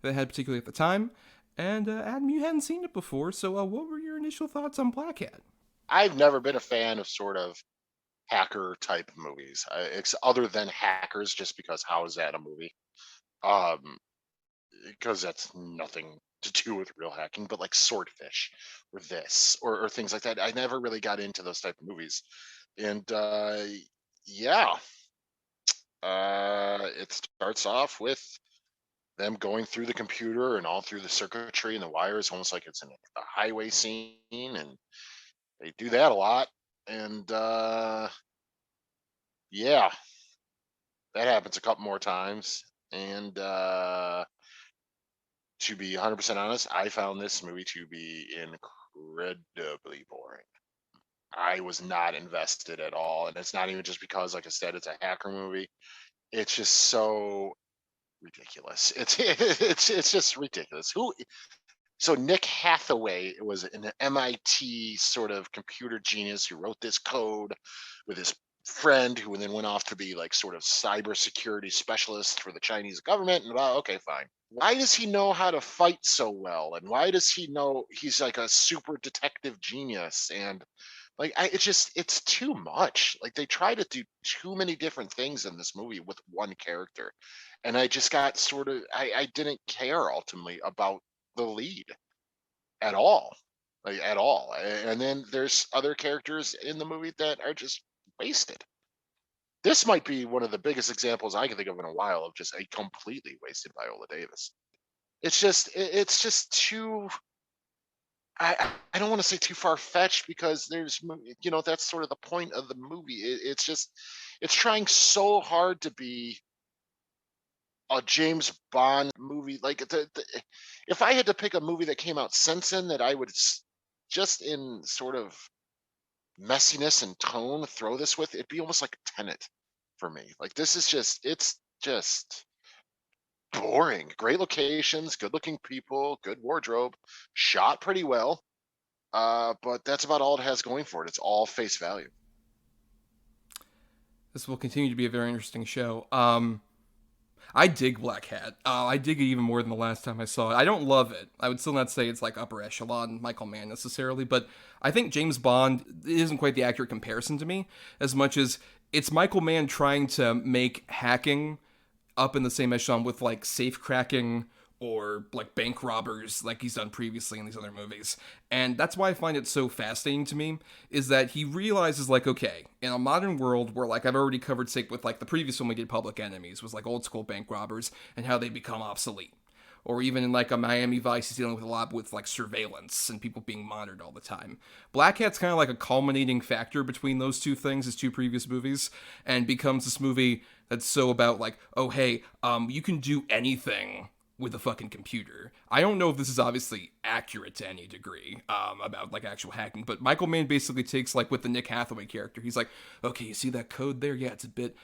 that it had, particularly at the time. And Adam, you hadn't seen it before, so what were your initial thoughts on Blackhat? I've never been a fan of sort of hacker type movies, other than Hackers, just because how is that a movie? Because that's nothing to do with real hacking, but like Swordfish or this or things like that. I never really got into those type of movies, and yeah, it starts off with them going through the computer and all through the circuitry and the wires, almost like it's in a highway scene, and they do that a lot. And yeah, that happens a couple more times. And to be 100% honest, I found this movie to be incredibly boring. I was not invested at all, and it's not even just because, like I said, it's a hacker movie. It's just so ridiculous. It's just ridiculous. So Nick Hathaway was an MIT sort of computer genius who wrote this code with his friend, who then went off to be like sort of cybersecurity specialist for the Chinese government. And okay, fine. Why does he know how to fight so well? And why does he know he's like a super detective genius? And like, it's too much. Like, they try to do too many different things in this movie with one character. And I just got sort of, I didn't care ultimately about the lead at all. Like, at all. And then there's other characters in the movie that are just wasted. This might be one of the biggest examples I can think of in a while of just a completely wasted Viola Davis. It's just too, I don't want to say too far-fetched, because there's, that's sort of the point of the movie. It's trying so hard to be a James Bond movie. Like, if I had to pick a movie that came out since then that I would just in sort of messiness and tone throw this with, it'd be almost like Tenet for me. Like, this is it's just boring. Great locations, good looking people, good wardrobe, shot pretty well, but that's about all it has going for it. It's all face value. This will continue to be a very interesting show. I dig Blackhat. I dig it even more than the last time I saw it. I don't love it. I would still not say it's like upper echelon Michael Mann necessarily, but I think James Bond isn't quite the accurate comparison to me, as much as it's Michael Mann trying to make hacking up in the same echelon with like safe cracking or like bank robbers like he's done previously in these other movies. And that's why I find it so fascinating to me, is that he realizes like, okay, in a modern world where like I've already covered, say, with like the previous one we did, Public Enemies, was like old school bank robbers and how they become obsolete. Or even in like a Miami Vice, he's dealing with a lot with like surveillance and people being monitored all the time. Blackhat's kind of like a culminating factor between those two things, his two previous movies, and becomes this movie that's so about like, oh hey, you can do anything with a fucking computer. I don't know if this is obviously accurate to any degree about like actual hacking, but Michael Mann basically takes like with the Nick Hathaway character, he's like, okay, you see that code there? Yeah, it's a bit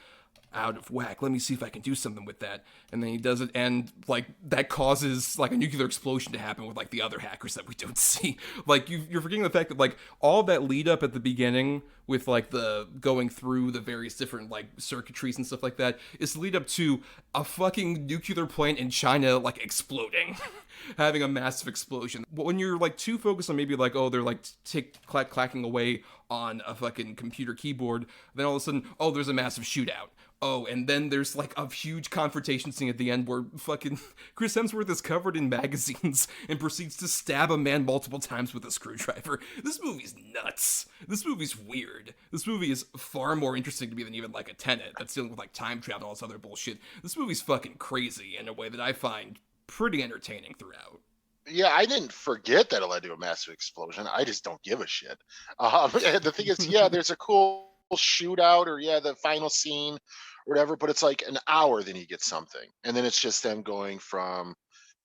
out of whack. Let me see if I can do something with that. And then he does it, and like that causes like a nuclear explosion to happen with like the other hackers that we don't see. Like you're forgetting the fact that like all that lead up at the beginning with like the going through the various different like circuitries and stuff like that is lead up to a fucking nuclear plant in China like exploding. Having a massive explosion. When you're like too focused on maybe like, oh, they're like clacking away on a fucking computer keyboard, then all of a sudden, oh, there's a massive shootout. Oh, and then there's like a huge confrontation scene at the end where fucking Chris Hemsworth is covered in magazines and proceeds to stab a man multiple times with a screwdriver. This movie's nuts. This movie's weird. This movie is far more interesting to me than even like a Tenet that's dealing with like time travel and all this other bullshit. This movie's fucking crazy in a way that I find pretty entertaining throughout. Yeah, I didn't forget that it led to a massive explosion. I just don't give a shit. And the thing is, yeah, there's a cool shootout, or yeah, the final scene or whatever, but it's like an hour, then you get something, and then it's just them going from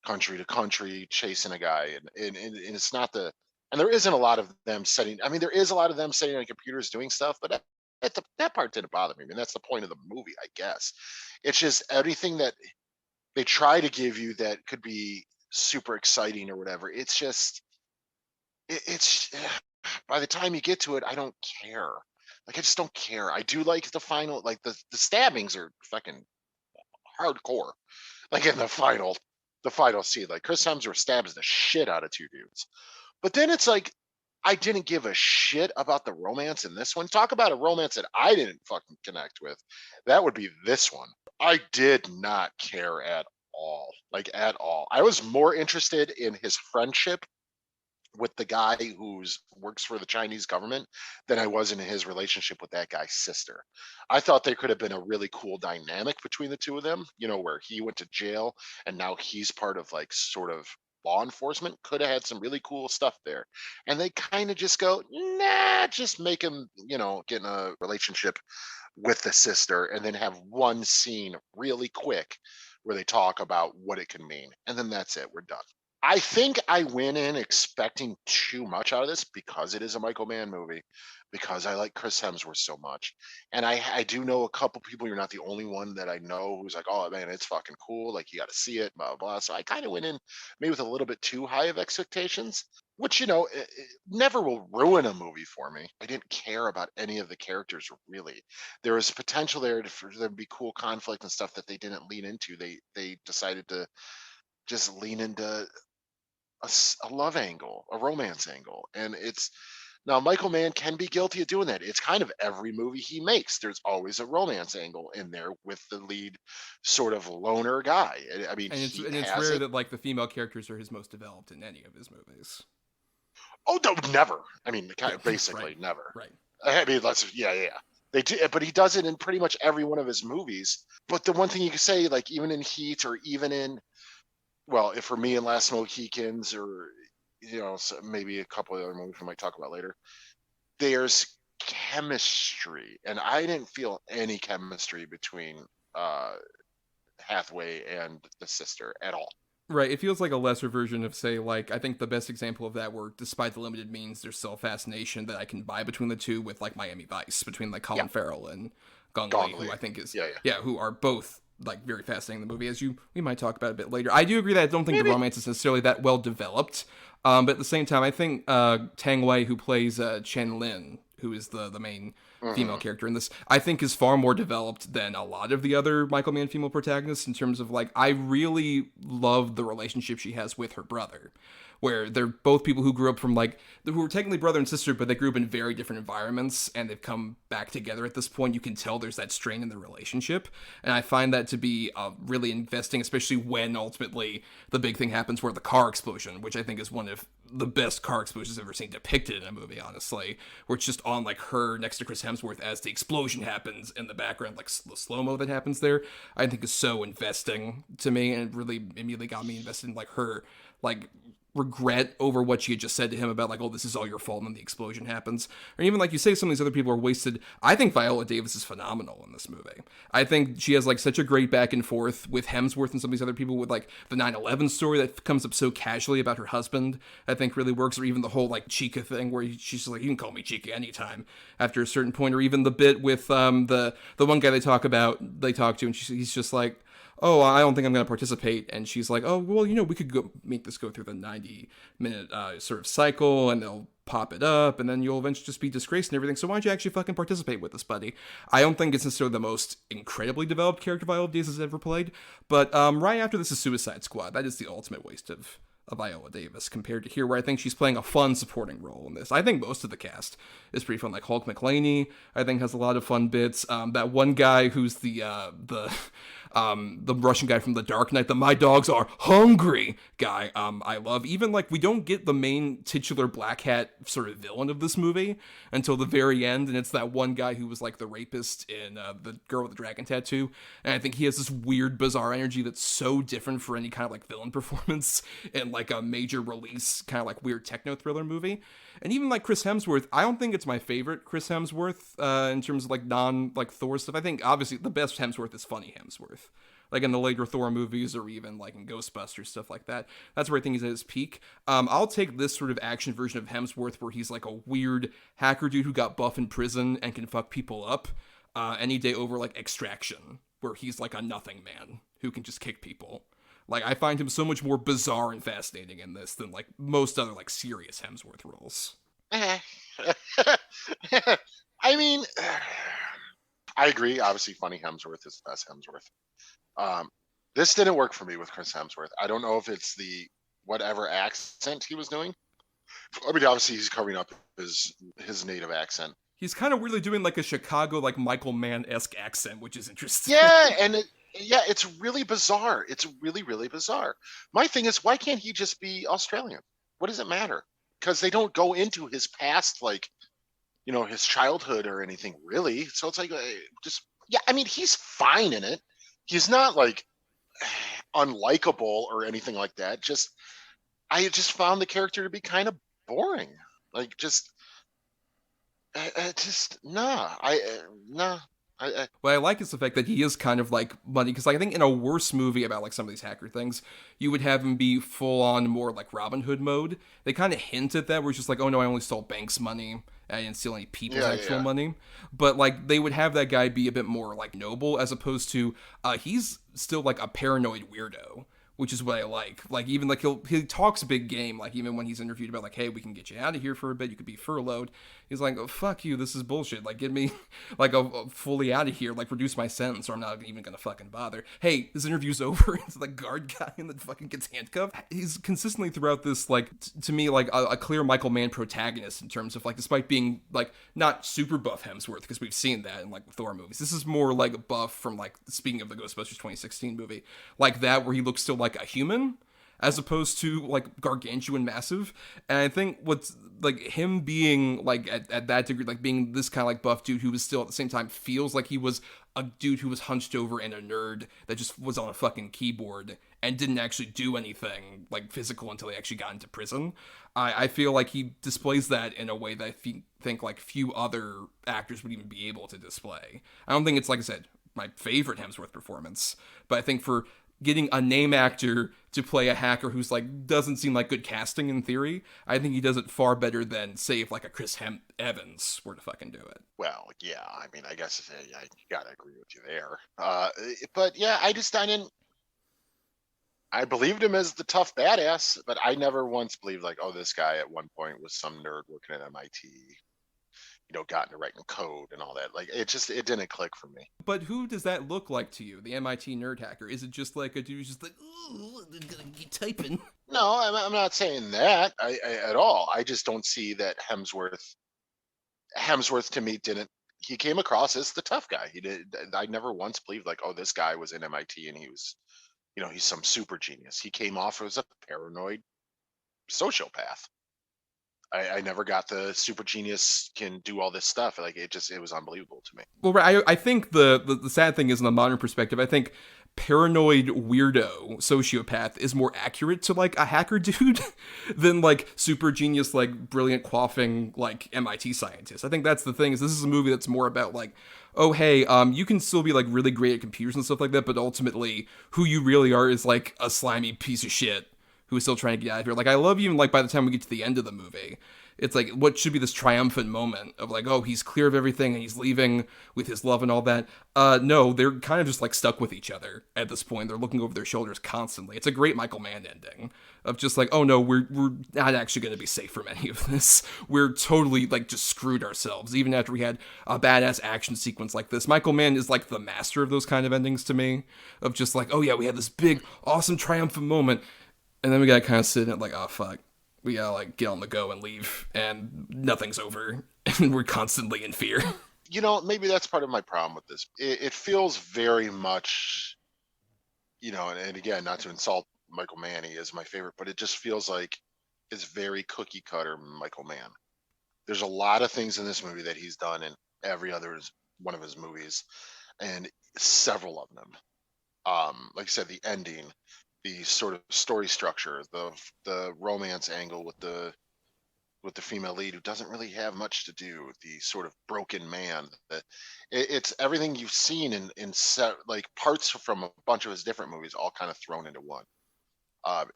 country to country chasing a guy, and it's not the, and there isn't a lot of them setting, I mean, there is a lot of them sitting on computers doing stuff, but that part didn't bother me. I mean, that's the point of the movie, I guess. It's just everything that they try to give you that could be super exciting or whatever, it's just it's by the time you get to it, I don't care. Like, I just don't care. I do like the final, like the stabbings are fucking hardcore. Like in the final scene, like Chris Hemsworth stabs the shit out of two dudes. But then it's like, I didn't give a shit about the romance in this one. Talk about a romance that I didn't fucking connect with. That would be this one. I did not care at all. Like at all. I was more interested in his friendship with the guy who's works for the Chinese government than I was in his relationship with that guy's sister. I thought there could have been a really cool dynamic between the two of them, you know, where he went to jail and now he's part of like sort of law enforcement. Could have had some really cool stuff there. And they kind of just go, nah, just make him, you know, get in a relationship with the sister and then have one scene really quick where they talk about what it can mean. And then that's it. We're done. I think I went in expecting too much out of this because it is a Michael Mann movie, because I like Chris Hemsworth so much. And I do know a couple people, you're not the only one that I know who's like, oh man, it's fucking cool. Like, you got to see it, blah, blah, blah. So I kind of went in maybe with a little bit too high of expectations, which, you know, it never will ruin a movie for me. I didn't care about any of the characters, really. There was potential there for there to be cool conflict and stuff that they didn't lean into. They decided to just lean into a love angle, a romance angle. And it's, now Michael Mann can be guilty of doing that. It's kind of every movie he makes. There's always a romance angle in there with the lead sort of loner guy. I mean, and it's rare that like the female characters are his most developed in any of his movies. Oh no, never. I mean, kind of basically right. Never. Right. I mean, yeah. They do, but he does it in pretty much every one of his movies. But the one thing you can say, like even in Heat, or even in, well, if for me in Last Mohicans, or you know, maybe a couple of other movies we might talk about later, there's chemistry, and I didn't feel any chemistry between Hathaway and the sister at all. Right, it feels like a lesser version of, say, like, I think the best example of that, where despite the limited means, there's still a fascination that I can buy between the two, with like Miami Vice, between like Colin Farrell and Gong Li, who I think is who are both like very fascinating in the movie, as we might talk about a bit later. I do agree that I don't think the romance is necessarily that well developed, but at the same time, I think Tang Wei, who plays Chen Lin, who is the main female character in this, I think is far more developed than a lot of the other Michael Mann female protagonists, in terms of like, I really love the relationship she has with her brother, where they're both people who grew up from like, who were technically brother and sister, but they grew up in very different environments, and they've come back together at this point. You can tell there's that strain in their relationship, and I find that to be really investing, especially when ultimately the big thing happens, where the car explosion, which I think is one of the best car explosions I've ever seen depicted in a movie, honestly, where it's just on like her next to Chris Hemsworth as the explosion happens in the background, like the slow-mo that happens there, I think is so investing to me, and it really immediately got me invested in like her like regret over what she had just said to him about like, oh, this is all your fault, and then the explosion happens. Or even like you say, some of these other people are wasted. I think Viola Davis is phenomenal in this movie. I think she has like such a great back and forth with Hemsworth and some of these other people, with like the 9/11 story that comes up so casually about her husband, I think really works. Or even the whole like Chica thing where she's just like, you can call me Chica anytime after a certain point. Or even the bit with the one guy they talk to, and he's just like, oh, I don't think I'm going to participate. And she's like, oh, well, we could make this go through the 90-minute sort of cycle, and they'll pop it up, and then you'll eventually just be disgraced and everything. So why don't you actually fucking participate with us, buddy? I don't think it's necessarily the most incredibly developed character Viola Davis has ever played, but right after this is Suicide Squad. That is the ultimate waste of Viola Davis compared to here, where I think she's playing a fun supporting role in this. I think most of the cast is pretty fun. Like Hulk McLeany, I think, has a lot of fun bits. That one guy who's the Russian guy from The Dark Knight, the "My dogs are hungry" guy, I love. Even like we don't get the main titular Blackhat sort of villain of this movie until the very end, and it's that one guy who was like the rapist in The Girl with the Dragon Tattoo, and I think he has this weird, bizarre energy that's so different for any kind of like villain performance in like a major release kind of like weird techno thriller movie. And even like Chris Hemsworth, I don't think it's my favorite Chris Hemsworth in terms of like Thor stuff. I think obviously the best Hemsworth is funny Hemsworth, like in the later Thor movies, or even like in Ghostbusters, stuff like that. That's where I think he's at his peak. I'll take this sort of action version of Hemsworth where he's like a weird hacker dude who got buff in prison and can fuck people up any day over like Extraction, where he's like a nothing man who can just kick people. Like, I find him so much more bizarre and fascinating in this than like most other like serious Hemsworth roles. I mean, I agree. Obviously, funny Hemsworth is the best Hemsworth. This didn't work for me with Chris Hemsworth. I don't know if it's the whatever accent he was doing. I mean, obviously, he's covering up his native accent. He's kind of weirdly doing like a Chicago, like Michael Mann-esque accent, which is interesting. Yeah, and it's really bizarre. It's really, really bizarre. My thing is, why can't he just be Australian? What does it matter? Because they don't go into his past, like, his childhood or anything, really. So it's like, I mean, he's fine in it. He's not, like, unlikable or anything like that. I just found the character to be kind of boring. Like, What I like is the fact that he is kind of like money, because I think in a worse movie about like some of these hacker things, you would have him be full on more like Robin Hood mode. They kind of hint at that, where it's just like, oh no, I only stole banks' money, I didn't steal any people's actual money. But like they would have that guy be a bit more like noble, as opposed to he's still like a paranoid weirdo, which is what I like. Like, even like he talks big game, like even when he's interviewed about like, hey, we can get you out of here for a bit, you could be furloughed. He's like, oh, fuck you, this is bullshit. Like, get me like a fully out of here, like reduce my sentence, or I'm not even gonna fucking bother. Hey, this interview's over. It's the guard guy and then fucking gets handcuffed. He's consistently throughout this, like, to me, like a clear Michael Mann protagonist in terms of like, despite being like not super buff Hemsworth, because we've seen that in like the Thor movies. This is more like buff from like, speaking of the Ghostbusters 2016 movie, like that, where he looks still like a human, as opposed to like gargantuan massive. And I think what's like him being like at that degree, like being this kind of like buff dude who was still at the same time feels like he was a dude who was hunched over and a nerd that just was on a fucking keyboard and didn't actually do anything like physical until he actually got into prison. I feel like he displays that in a way that I think like few other actors would even be able to display. I don't think it's, like I said, my favorite Hemsworth performance, but I think for getting a name actor to play a hacker who's like doesn't seem like good casting in theory, I think he does it far better than, say, if like a Chris Evans were to fucking do it. Well, yeah, I mean, I guess I gotta agree with you there. But yeah, I believed him as the tough badass, but I never once believed like, oh, this guy at one point was some nerd working at MIT. Got into writing code and all that. Like, it didn't click for me. But who does that look like to you, the MIT nerd hacker? Is it just like a dude who's just like, ooh, I'm gonna get typing? No, I'm not saying that at all. I just don't see that Hemsworth to me didn't. He came across as the tough guy. He did. I never once believed like, oh, this guy was in MIT and he was, he's some super genius. He came off as a paranoid sociopath. I never got the super genius can do all this stuff. Like it was unbelievable to me. Well, I think the sad thing is, in the modern perspective, I think paranoid weirdo sociopath is more accurate to like a hacker dude than like super genius, like brilliant quaffing like MIT scientist. I think that's the thing, is this is a movie that's more about like, oh hey, you can still be like really great at computers and stuff like that, but ultimately who you really are is like a slimy piece of shit who is still trying to get out of here. Like, I love even like by the time we get to the end of the movie, it's like what should be this triumphant moment of like, oh, he's clear of everything and he's leaving with his love and all that. No, they're kind of just like stuck with each other at this point. They're looking over their shoulders constantly. It's a great Michael Mann ending of just like, oh no, we're not actually going to be safe from any of this. We're totally like just screwed ourselves. Even after we had a badass action sequence like this, Michael Mann is like the master of those kind of endings to me, of just like, oh yeah, we had this big, awesome, triumphant moment. And then we gotta kind of sit in it like, oh fuck, we gotta like get on the go and leave, and nothing's over, and we're constantly in fear. Maybe that's part of my problem with this. It feels very much, and again, not to insult Michael Mann, he is my favorite, but it just feels like it's very cookie cutter Michael Mann. There's a lot of things in this movie that he's done in every other one of his movies, and several of them. Like I said, the ending, the sort of story structure, the romance angle with the female lead who doesn't really have much to do, the sort of broken man, that it's everything you've seen in like parts from a bunch of his different movies all kind of thrown into one.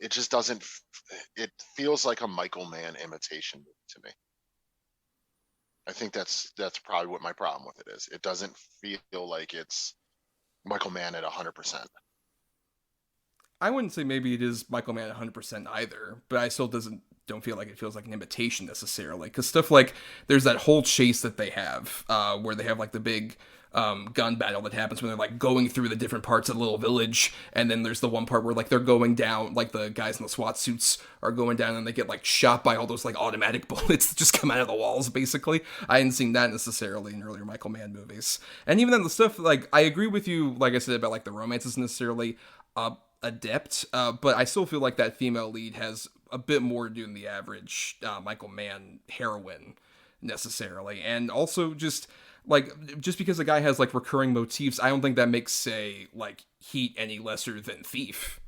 It just doesn't. It feels like a Michael Mann imitation movie to me. I think that's probably what my problem with it is. It doesn't feel like it's Michael Mann at 100%. I wouldn't say maybe it is Michael Mann 100% either, but I still don't feel like it feels like an imitation necessarily. Because stuff like, there's that whole chase that they have, where they have like the big gun battle that happens when they're like going through the different parts of the little village, and then there's the one part where like they're going down, like the guys in the SWAT suits are going down and they get like shot by all those like automatic bullets that just come out of the walls basically. I hadn't seen that necessarily in earlier Michael Mann movies. And even then the stuff, like, I agree with you, like I said, about like the romance isn't necessarily adept, but I still feel like that female lead has a bit more to do than the average Michael Mann heroine necessarily. And also just because a guy has like recurring motifs, I don't think that makes, say, like Heat any lesser than Thief,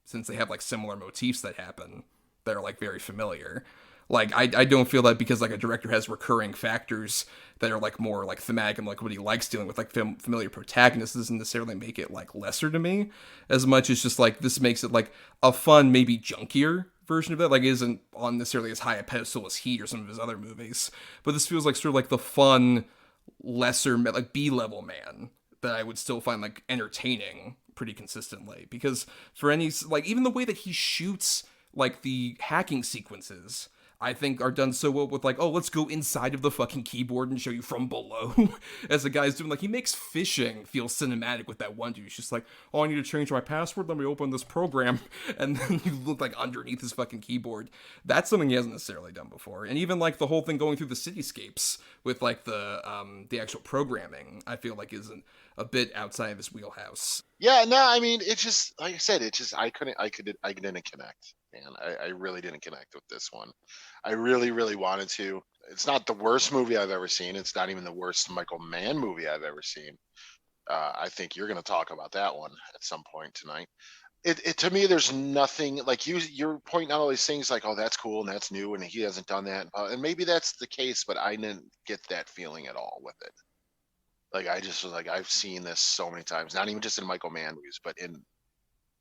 since they have like similar motifs that happen that are like very familiar. Like, I don't feel that because like a director has recurring factors that are like more like thematic and like what he likes dealing with, like familiar protagonists, doesn't necessarily make it like lesser to me, as much as just like this makes it like a fun, maybe junkier version of it. Like, it isn't on necessarily as high a pedestal as Heat or some of his other movies, but this feels like sort of like the fun, lesser, like B-level man that I would still find like entertaining pretty consistently. Because for any, like, even the way that he shoots like the hacking sequences, I think are done so well with like, oh, let's go inside of the fucking keyboard and show you from below as the guy's doing. Like, he makes fishing feel cinematic with that one dude. He's just like, oh, I need to change my password, let me open this program, and then you look like underneath his fucking keyboard. That's something he hasn't necessarily done before. And even like the whole thing going through the cityscapes with like the actual programming, I feel like isn't a bit outside of his wheelhouse. Yeah, no, I mean, it's just like I said, it's just I didn't connect, man. I really didn't connect with this one. I really, really wanted to. It's not the worst movie I've ever seen. It's not even the worst Michael Mann movie I've ever seen. I think you're going to talk about that one at some point tonight. It to me, there's nothing like you're pointing out all these things like, oh, that's cool and that's new and he hasn't done that, and maybe that's the case, but I didn't get that feeling at all with it. Like, I just was like, I've seen this so many times, not even just in Michael Mann movies, but in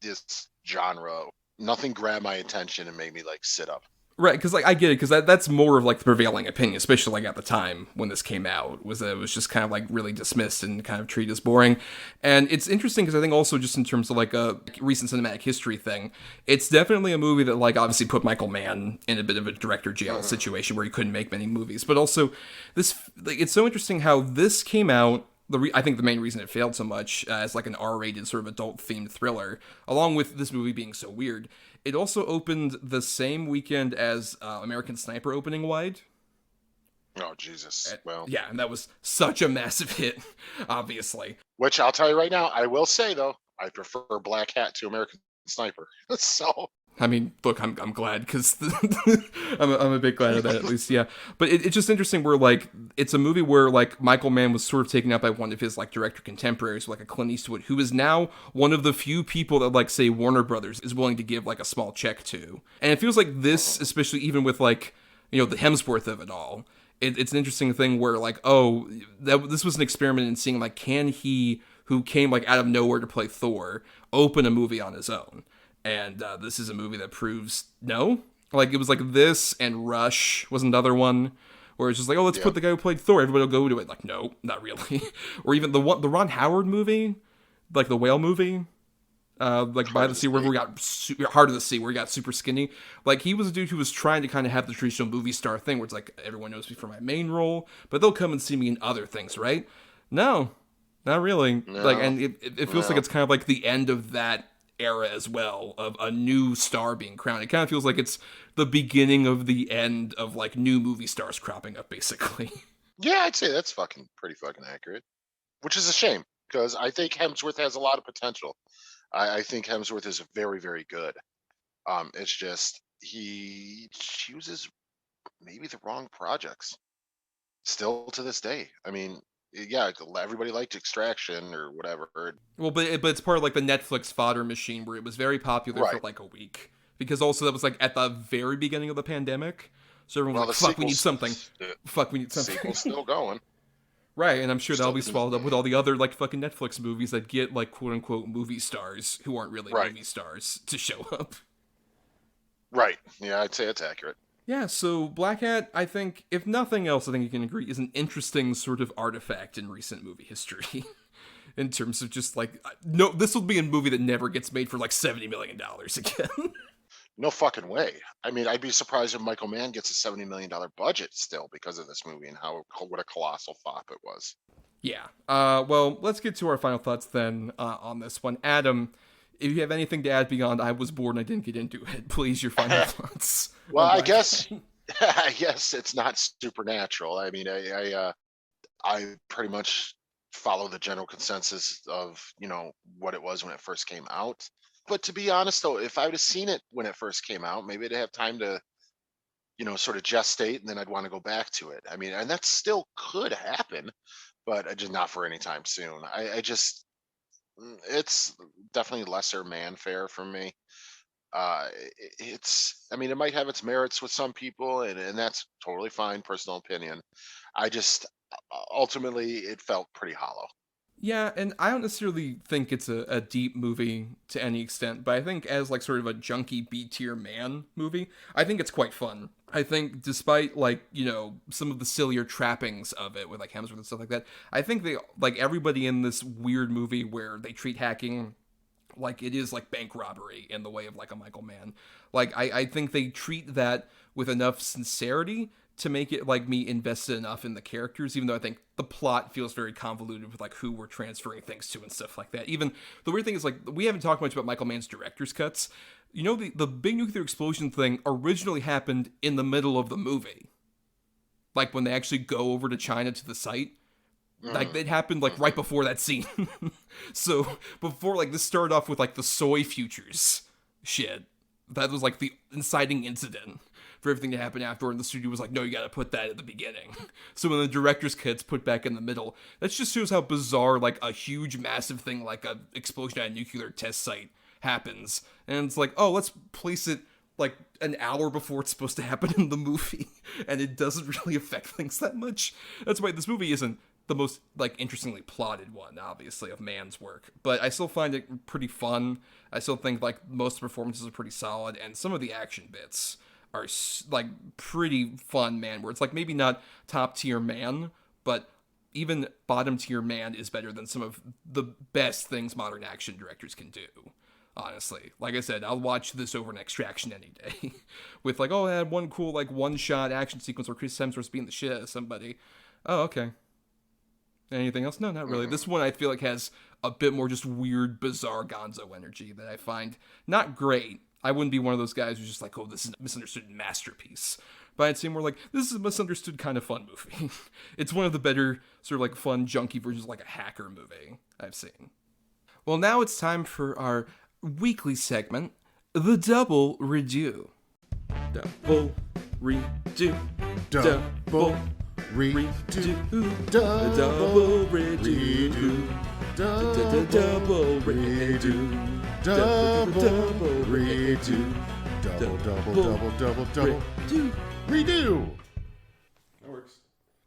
this genre. Nothing grabbed my attention and made me like sit up. Right, because like I get it, because that's more of like the prevailing opinion, especially like at the time when this came out, was that it was just kind of like really dismissed and kind of treated as boring. And it's interesting because I think also just in terms of like a recent cinematic history thing, it's definitely a movie that like obviously put Michael Mann in a bit of a director jail situation where he couldn't make many movies. But also this, like, it's so interesting how this came out I think the main reason it failed so much as like an R-rated sort of adult-themed thriller, along with this movie being so weird, it also opened the same weekend as American Sniper opening wide. Oh, Jesus. Well, yeah, and that was such a massive hit, obviously. Which I'll tell you right now, I will say, though, I prefer Blackhat to American Sniper. So... I mean, look, I'm glad, because I'm a bit glad of that, at least, yeah. But it's just interesting where, like, it's a movie where, like, Michael Mann was sort of taken out by one of his, like, director contemporaries, like a Clint Eastwood, who is now one of the few people that, like, say, Warner Brothers is willing to give, like, a small check to. And it feels like this, especially even with, like, you know, the Hemsworth of it all, it's an interesting thing where, like, oh, this was an experiment in seeing, like, can he, who came, like, out of nowhere to play Thor, open a movie on his own? And this is a movie that proves no. Like, it was like this, and Rush was another one where it's just like, oh, let's put the guy who played Thor. Everybody will go to it. Like, no, not really. Or even the Ron Howard movie, like the whale movie, like By the Sea, where we got Heart of the Sea, where he got super skinny. Like, he was a dude who was trying to kind of have the traditional movie star thing, where it's like, everyone knows me for my main role, but they'll come and see me in other things, right? No, not really. No. Like, and it feels like it's kind of like the end of that era as well, of a new star being crowned. It kind of feels like it's the beginning of the end of, like, new movie stars cropping up, basically. Yeah, I'd say that's pretty fucking accurate. Which is a shame, because I think Hemsworth has a lot of potential. I think Hemsworth is very, very good. It's just he chooses maybe the wrong projects. Still to this day. I mean, yeah, everybody liked Extraction or whatever. Well, but it's part of, like, the Netflix fodder machine, where it was very popular for, like, a week. Because also that was, like, at the very beginning of the pandemic. So everyone was like, fuck, we need something. Fuck, we need something. Sequel's still going. Right, and I'm sure that'll be swallowed up with all the other, like, fucking Netflix movies that get, like, quote-unquote movie stars who aren't really movie stars to show up. Right. Yeah, I'd say it's accurate. Yeah, so Blackhat, I think, if nothing else, I think you can agree, is an interesting sort of artifact in recent movie history. In terms of just, like, no, this will be a movie that never gets made for, like, $70 million again. No fucking way. I mean, I'd be surprised if Michael Mann gets a $70 million budget still because of this movie and what a colossal flop it was. Yeah. Well, let's get to our final thoughts then on this one. Adam, if you have anything to add beyond I was bored and I didn't get into it, please, your final thoughts. Well, I guess it's not supernatural. I mean, I pretty much follow the general consensus of, you know, what it was when it first came out. But to be honest, though, if I would have seen it when it first came out, maybe I'd have time to, you know, sort of gestate, and then I'd want to go back to it. I mean, and that still could happen, but just not for any time soon. It's definitely lesser man fare for me. I mean, it might have its merits with some people, and that's totally fine, personal opinion. Ultimately, it felt pretty hollow. Yeah, and I don't necessarily think it's a deep movie to any extent, but I think as, like, sort of a junky B-tier man movie, I think it's quite fun. I think despite, like, you know, some of the sillier trappings of it with, like, Hemsworth and stuff like that, I think they, like, everybody in this weird movie where they treat hacking like it is, like, bank robbery in the way of, like, a Michael Mann. Like, I think they treat that with enough sincerity to make it, like, me invested enough in the characters, even though I think the plot feels very convoluted with, like, who we're transferring things to and stuff like that. Even the weird thing is, like, we haven't talked much about Michael Mann's director's cuts. You know, the big nuclear explosion thing originally happened in the middle of the movie. Like, when they actually go over to China to the site. Like, it happened, like, right before that scene. So, before, like, this started off with, like, the soy futures shit. That was, like, the inciting incident for everything to happen after, and the studio was like, no, you gotta put that at the beginning. So when the director's cut's put back in the middle, that just shows how bizarre, like, a huge, massive thing like a explosion at a nuclear test site happens. And it's like, oh, let's place it, like, an hour before it's supposed to happen in the movie, and it doesn't really affect things that much. That's why this movie isn't the most, like, interestingly plotted one, obviously, of Mann's work. But I still find it pretty fun. I still think, like, most of the performances are pretty solid, and some of the action bits are, like, pretty fun, man, where it's, like, maybe not top-tier Man, but even bottom-tier Man is better than some of the best things modern action directors can do, honestly. Like I said, I'll watch this over an Extraction any day. With, like, oh, I had one cool, like, one-shot action sequence where Chris Hemsworth's being the shit out of somebody. Oh, okay. Anything else? No, not really. This one I feel like has a bit more just weird, bizarre gonzo energy that I find not great. I wouldn't be one of those guys who's just like, oh, this is a misunderstood masterpiece. But I'd say more like, this is a misunderstood kind of fun movie. It's one of the better sort of like fun, junky versions of like a hacker movie I've seen. Well, now it's time for our weekly segment, The Double Redo. Double Redo. Double Redo. Double Redo. Double Redo. Double redo. Double redo. That works.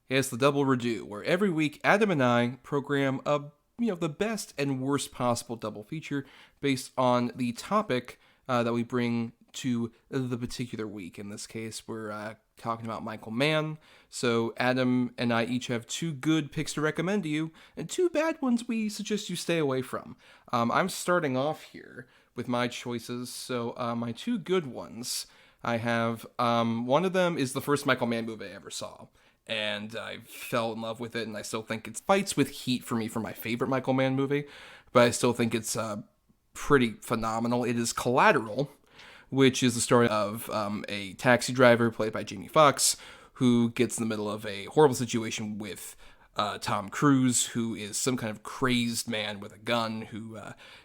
It's the Double Redo, where every week Adam and I program the best and worst possible double feature based on the topic that we bring to the particular week. In this case, we're talking about Michael Mann. So Adam and I each have 2 good picks to recommend to you, and 2 bad ones we suggest you stay away from. I'm starting off here with my choices. So my 2 good ones, I have, one of them is the first Michael Mann movie I ever saw. And I fell in love with it, and I still think it fights with heat for me for my favorite Michael Mann movie, but I still think it's pretty phenomenal. It is Collateral, which is the story of a taxi driver played by Jamie Foxx who gets in the middle of a horrible situation with Tom Cruise, who is some kind of crazed man with a gun who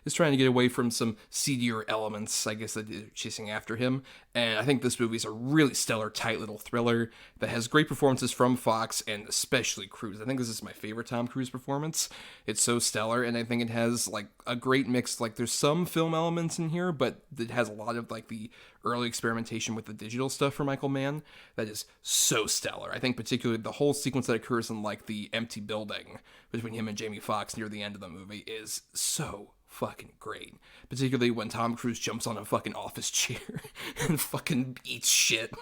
is trying to get away from some seedier elements, I guess, that are chasing after him. And I think this movie is a really stellar, tight little thriller that has great performances from Fox and especially Cruise. I think this is my favorite Tom Cruise performance. It's so stellar, and I think it has like a great mix. Like, there's some film elements in here, but it has a lot of like the early experimentation with the digital stuff for Michael Mann that is so stellar. I think particularly the whole sequence that occurs in like the empty building between him and Jamie Foxx near the end of the movie is so fucking great. Particularly when Tom Cruise jumps on a fucking office chair and fucking eats shit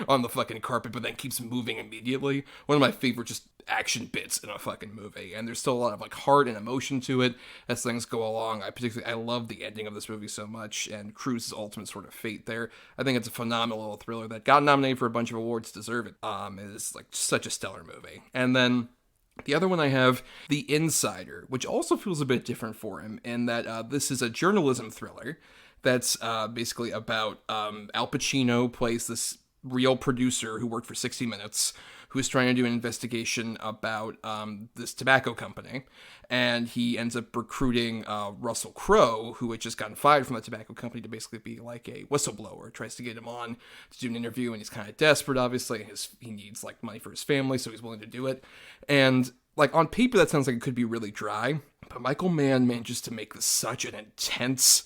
on the fucking carpet, but then keeps moving immediately. One of my favorite just action bits in a fucking movie. And there's still a lot of like heart and emotion to it as things go along. I love the ending of this movie so much, and Cruise's ultimate sort of fate there. I think it's a phenomenal little thriller that got nominated for a bunch of awards, deserve it. It is like such a stellar movie. And then the other one I have, The Insider, which also feels a bit different for him in that this is a journalism thriller that's basically about Al Pacino plays this real producer who worked for 60 Minutes, who is trying to do an investigation about this tobacco company, and he ends up recruiting Russell Crowe, who had just gotten fired from the tobacco company, to basically be like a whistleblower. Tries to get him on to do an interview, and he's kind of desperate, obviously. He needs like money for his family, so he's willing to do it. And like on paper, that sounds like it could be really dry, but Michael Mann manages to make this such an intense,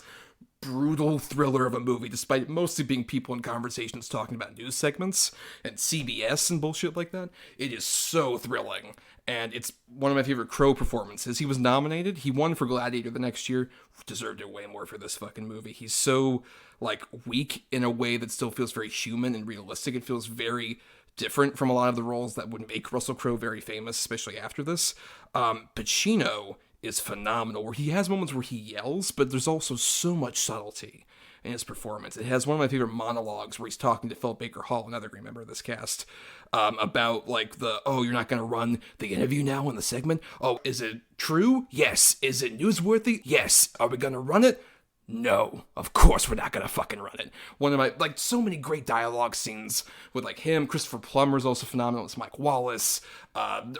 brutal thriller of a movie, despite it mostly being people in conversations talking about news segments and CBS and bullshit like that. It is so thrilling, and it's one of my favorite Crowe performances. He was nominated, he won for Gladiator the next year, deserved it way more for this fucking movie. He's so like weak in a way that still feels very human and realistic. It feels very different from a lot of the roles that would make Russell Crowe very famous, especially after this. Pacino is phenomenal, where he has moments where he yells, but there's also so much subtlety in his performance. It has one of my favorite monologues where he's talking to Philip Baker Hall, another great member of this cast, about like you're not going to run the interview now in the segment? Oh, is it true? Yes. Is it newsworthy? Yes. Are we going to run it? No, of course we're not gonna fucking run it. One of my, like, so many great dialogue scenes with, like, him. Christopher Plummer's also phenomenal. It's Mike Wallace.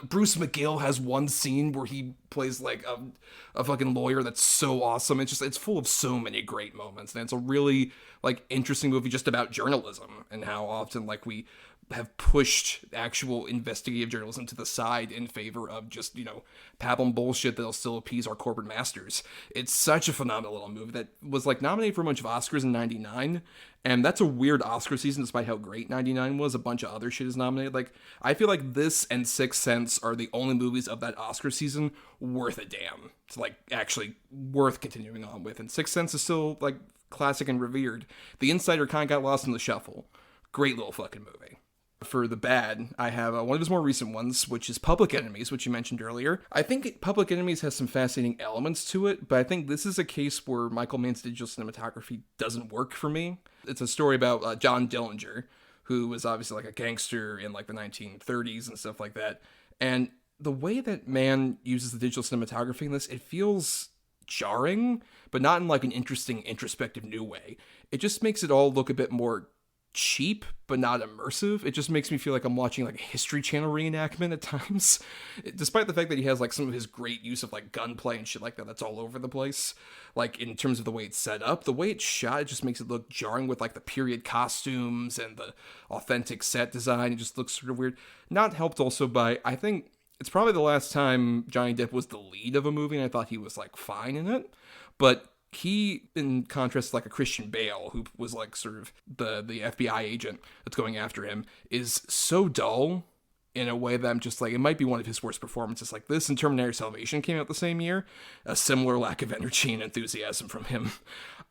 Bruce McGill has one scene where he plays, like, a fucking lawyer that's so awesome. It's full of so many great moments. And it's a really, like, interesting movie just about journalism and how often, like, we have pushed actual investigative journalism to the side in favor of just, pablum bullshit that'll still appease our corporate masters. It's such a phenomenal little movie that was like nominated for a bunch of Oscars in 99, and that's a weird Oscar season despite how great 99 was. A bunch of other shit is nominated. Like, I feel like this and Sixth Sense are the only movies of that Oscar season worth a damn. It's like actually worth continuing on with, and Sixth Sense is still like classic and revered. The Insider kind of got lost in the shuffle. Great little fucking movie. For the bad, I have one of his more recent ones, which is Public Enemies, which you mentioned earlier. I think Public Enemies has some fascinating elements to it, but I think this is a case where Michael Mann's digital cinematography doesn't work for me. It's a story about John Dillinger, who was obviously like a gangster in like the 1930s and stuff like that. And the way that Mann uses the digital cinematography in this, it feels jarring, but not in like an interesting, introspective new way. It just makes it all look a bit more cheap, but not immersive. It just makes me feel like I'm watching like a History Channel reenactment at times. Despite the fact that he has like some of his great use of like gunplay and shit like that, that's all over the place. Like in terms of the way it's set up, the way it's shot, it just makes it look jarring with like the period costumes and the authentic set design. It just looks sort of weird. Not helped also by, I think it's probably the last time Johnny Depp was the lead of a movie, and I thought he was like fine in it. But he, in contrast to like a Christian Bale, who was like sort of the FBI agent that's going after him, is so dull in a way that I'm just like, it might be one of his worst performances. Like this and Terminator Salvation came out the same year. A similar lack of energy and enthusiasm from him.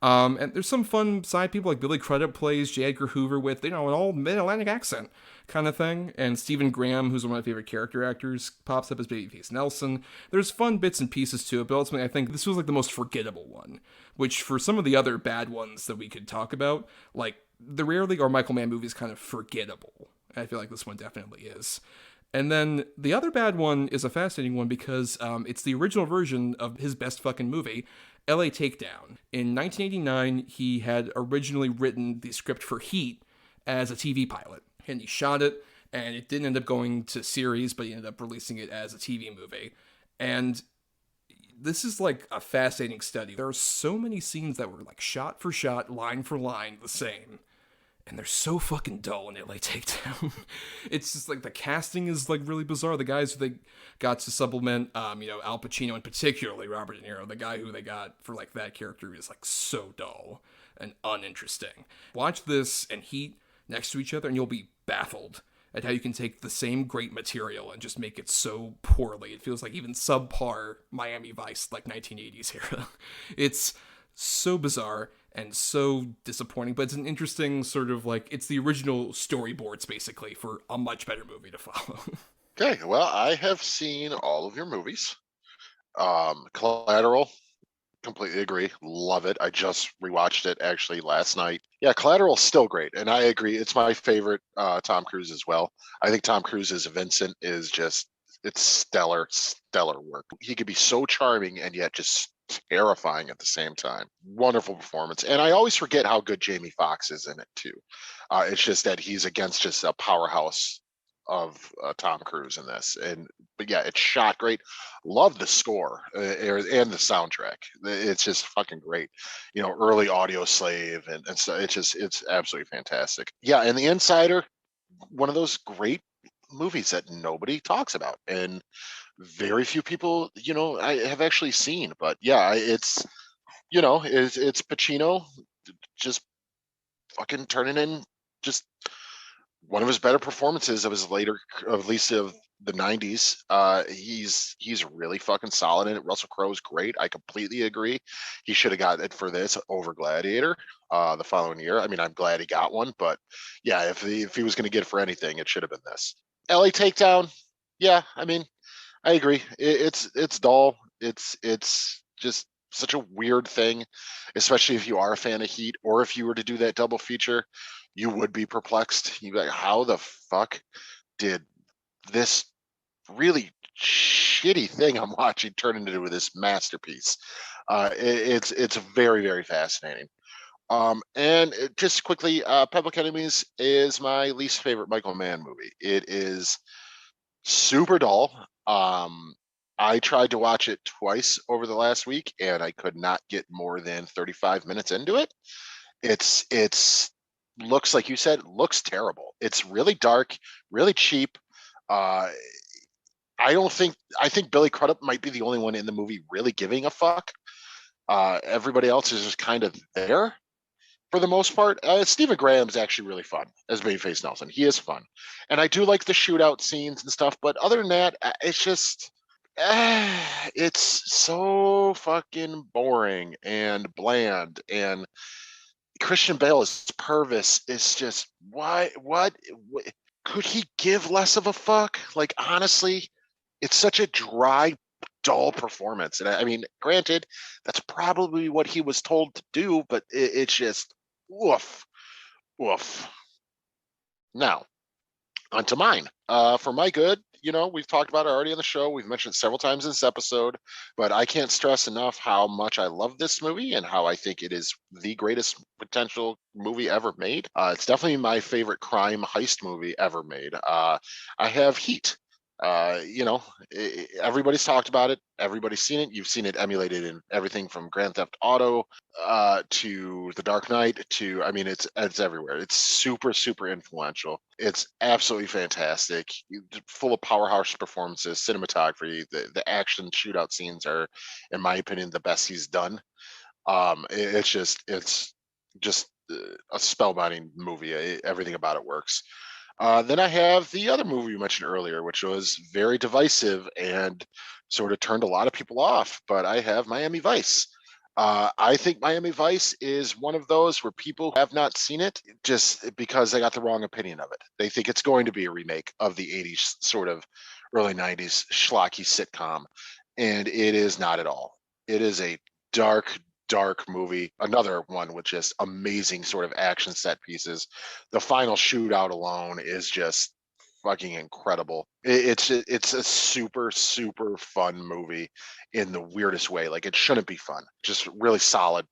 And there's some fun side people, like Billy Crudup plays J. Edgar Hoover with, an all mid-Atlantic accent kind of thing. And Stephen Graham, who's one of my favorite character actors, pops up as Babyface Nelson. There's fun bits and pieces to it, but ultimately I think this was like the most forgettable one, which for some of the other bad ones that we could talk about, like the rarely are Michael Mann movies kind of forgettable. I feel like this one definitely is. And then the other bad one is a fascinating one because it's the original version of his best fucking movie, LA Takedown. In 1989, he had originally written the script for Heat as a TV pilot. And he shot it, and it didn't end up going to series, but he ended up releasing it as a TV movie. And this is like a fascinating study. There are so many scenes that were like shot for shot, line for line, the same. And they're so fucking dull in LA Takedown. It's just like the casting is like really bizarre. The guys who they got to supplement, Al Pacino and particularly Robert De Niro, the guy who they got for like that character is like so dull and uninteresting. Watch this and Heat next to each other and you'll be baffled at how you can take the same great material and just make it so poorly. It feels like even subpar Miami Vice, like 1980s era. It's so bizarre and so disappointing, but it's an interesting sort of like, it's the original storyboards basically for a much better movie to follow. Okay, well, I have seen all of your movies. Collateral, completely agree. Love it. I just rewatched it actually last night. Yeah, Collateral's still great, and I agree. It's my favorite Tom Cruise as well. I think Tom Cruise's Vincent is just, it's stellar work. He could be so charming and yet just terrifying at the same time. Wonderful performance. And I always forget how good Jamie Foxx is in it too. It's just that he's against just a powerhouse of Tom Cruise in this. But yeah, it's shot great. Love the score and the soundtrack. It's just fucking great. Early Audio Slave and so it's absolutely fantastic. Yeah, and The Insider, one of those great movies that nobody talks about and very few people I have actually seen. But yeah, it's Pacino just fucking turning in just one of his better performances of his later, at least of the 90s. He's really fucking solid in it. Russell Crowe's great. I completely agree. He should have got it for this over Gladiator the following year. I mean, I'm glad he got one, but yeah, if he was going to get it for anything, it should have been this. LA Takedown. Yeah, I mean, I agree. It's dull. It's just such a weird thing, especially if you are a fan of Heat, or if you were to do that double feature, you would be perplexed. You'd be like, how the fuck did this really shitty thing I'm watching turn into this masterpiece? It's very, very fascinating. Just quickly, Public Enemies is my least favorite Michael Mann movie. It is super dull. I tried to watch it twice over the last week, and I could not get more than 35 minutes into it. It's looks, like you said, looks terrible. It's really dark, really cheap. I think Billy Crudup might be the only one in the movie really giving a fuck. Everybody else is just kind of there for the most part. Stephen Graham's actually really fun as Babyface Nelson. He is fun. And I do like the shootout scenes and stuff, but other than that, it's just, it's so fucking boring and bland. And Christian Bale as Purvis is just, what could he give less of a fuck? Like, honestly, it's such a dry, dull performance. And I mean, granted, that's probably what he was told to do, but it's just woof. Now, On to mine. For my good, we've talked about it already on the show. We've mentioned it several times in this episode, but I can't stress enough how much I love this movie and how I think it is the greatest potential movie ever made. It's definitely my favorite crime heist movie ever made. I have Heat. Everybody's talked about it. Everybody's seen it. You've seen it emulated in everything from Grand Theft Auto to The Dark Knight to, I mean, it's everywhere. It's super, super influential. It's absolutely fantastic. Full of powerhouse performances, cinematography. The action shootout scenes are, in my opinion, the best he's done. It's just a spellbinding movie. Everything about it works. Then I have the other movie you mentioned earlier, which was very divisive and sort of turned a lot of people off. But I have Miami Vice. I think Miami Vice is one of those where people have not seen it just because they got the wrong opinion of it. They think it's going to be a remake of the 80s, sort of early 90s schlocky sitcom. And it is not at all. It is a dark movie. Another one with just amazing sort of action set pieces. The final shootout alone is just fucking incredible. It's a super fun movie in the weirdest way. Like, it shouldn't be fun. Just really solid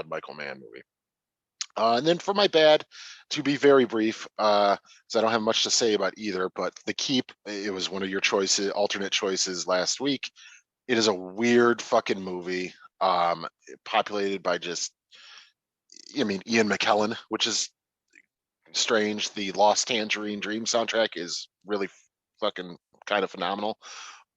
Michael Mann movie. And then for my bad, to be very brief, because I don't have much to say about either, but The Keep, it was one of your alternate choices last week. It is a weird fucking movie, populated by Ian McKellen, which is strange. The Lost Tangerine Dream soundtrack is really fucking kind of phenomenal,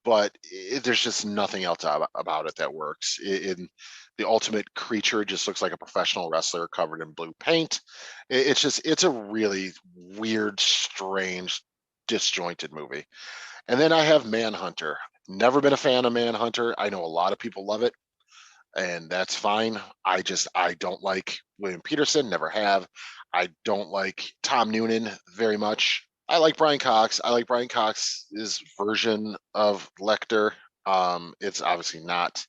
but there's just nothing else about it that works. The ultimate creature just looks like a professional wrestler covered in blue paint. It's a really weird, strange, disjointed movie. And then I have Manhunter. Never been a fan of Manhunter. I know a lot of people love it, and that's fine. I don't like William Peterson, never have. I don't like Tom Noonan very much. I like Brian Cox. I like Brian Cox's version of Lecter. It's obviously not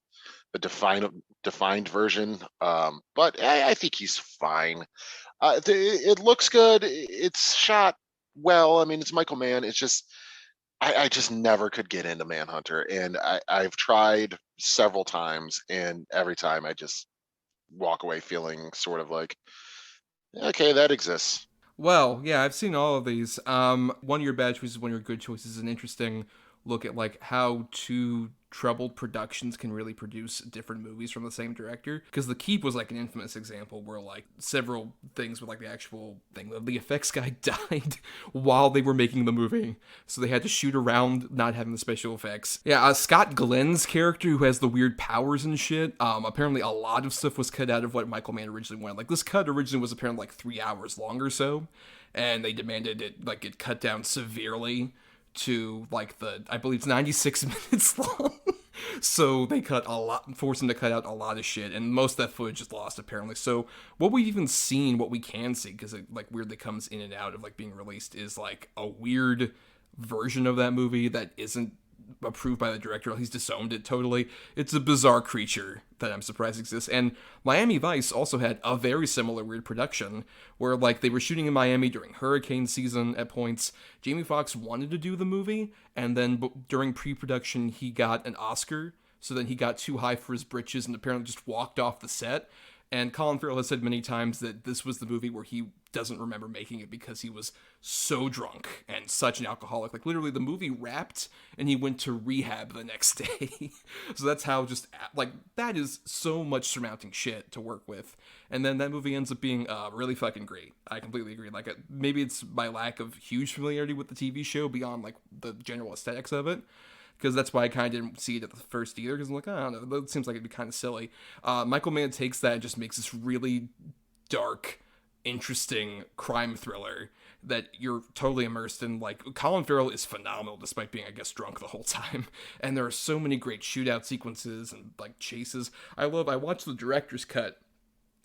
the defined version, but I think he's fine. It looks good. It's shot well. I mean, it's Michael Mann. It's just I just never could get into Manhunter, and I've tried several times, and every time I just walk away feeling sort of like, okay, that exists. Well, yeah, I've seen all of these. One of your bad choices, one of your good choices, is an interesting look at like how two troubled productions can really produce different movies from the same director. Because The Keep was like an infamous example where like several things with like the actual thing, the effects guy died while they were making the movie, so they had to shoot around not having the special effects. Yeah, Scott Glenn's character, who has the weird powers and shit, apparently a lot of stuff was cut out of what Michael Mann originally wanted. Like, this cut originally was apparently like 3 hours long or so, and they demanded it cut down severely to like I believe it's 96 minutes long. So they forced him to cut out a lot of shit, and most of that footage is lost apparently. So what we've even seen, what we can see, because it like weirdly comes in and out of like being released, is like a weird version of that movie that isn't approved by the director. He's disowned it totally. It's a bizarre creature that I'm surprised exists. And Miami Vice also had a very similar weird production where like they were shooting in Miami during hurricane season at points. Jamie Foxx wanted to do the movie, and then during pre-production he got an Oscar, so then he got too high for his britches and apparently just walked off the set. And Colin Farrell has said many times that this was the movie where he doesn't remember making it because he was so drunk and such an alcoholic. Like, literally, the movie wrapped and he went to rehab the next day. So that's how that is so much surmounting shit to work with. And then that movie ends up being really fucking great. I completely agree. Like, maybe it's my lack of huge familiarity with the TV show beyond, like, the general aesthetics of it, because that's why I kind of didn't see it at the first either, because I'm like, I don't know, that seems like it'd be kind of silly. Michael Mann takes that and just makes this really dark, interesting crime thriller that you're totally immersed in. Like, Colin Farrell is phenomenal despite being, I guess, drunk the whole time, and there are so many great shootout sequences and like chases. I watched the director's cut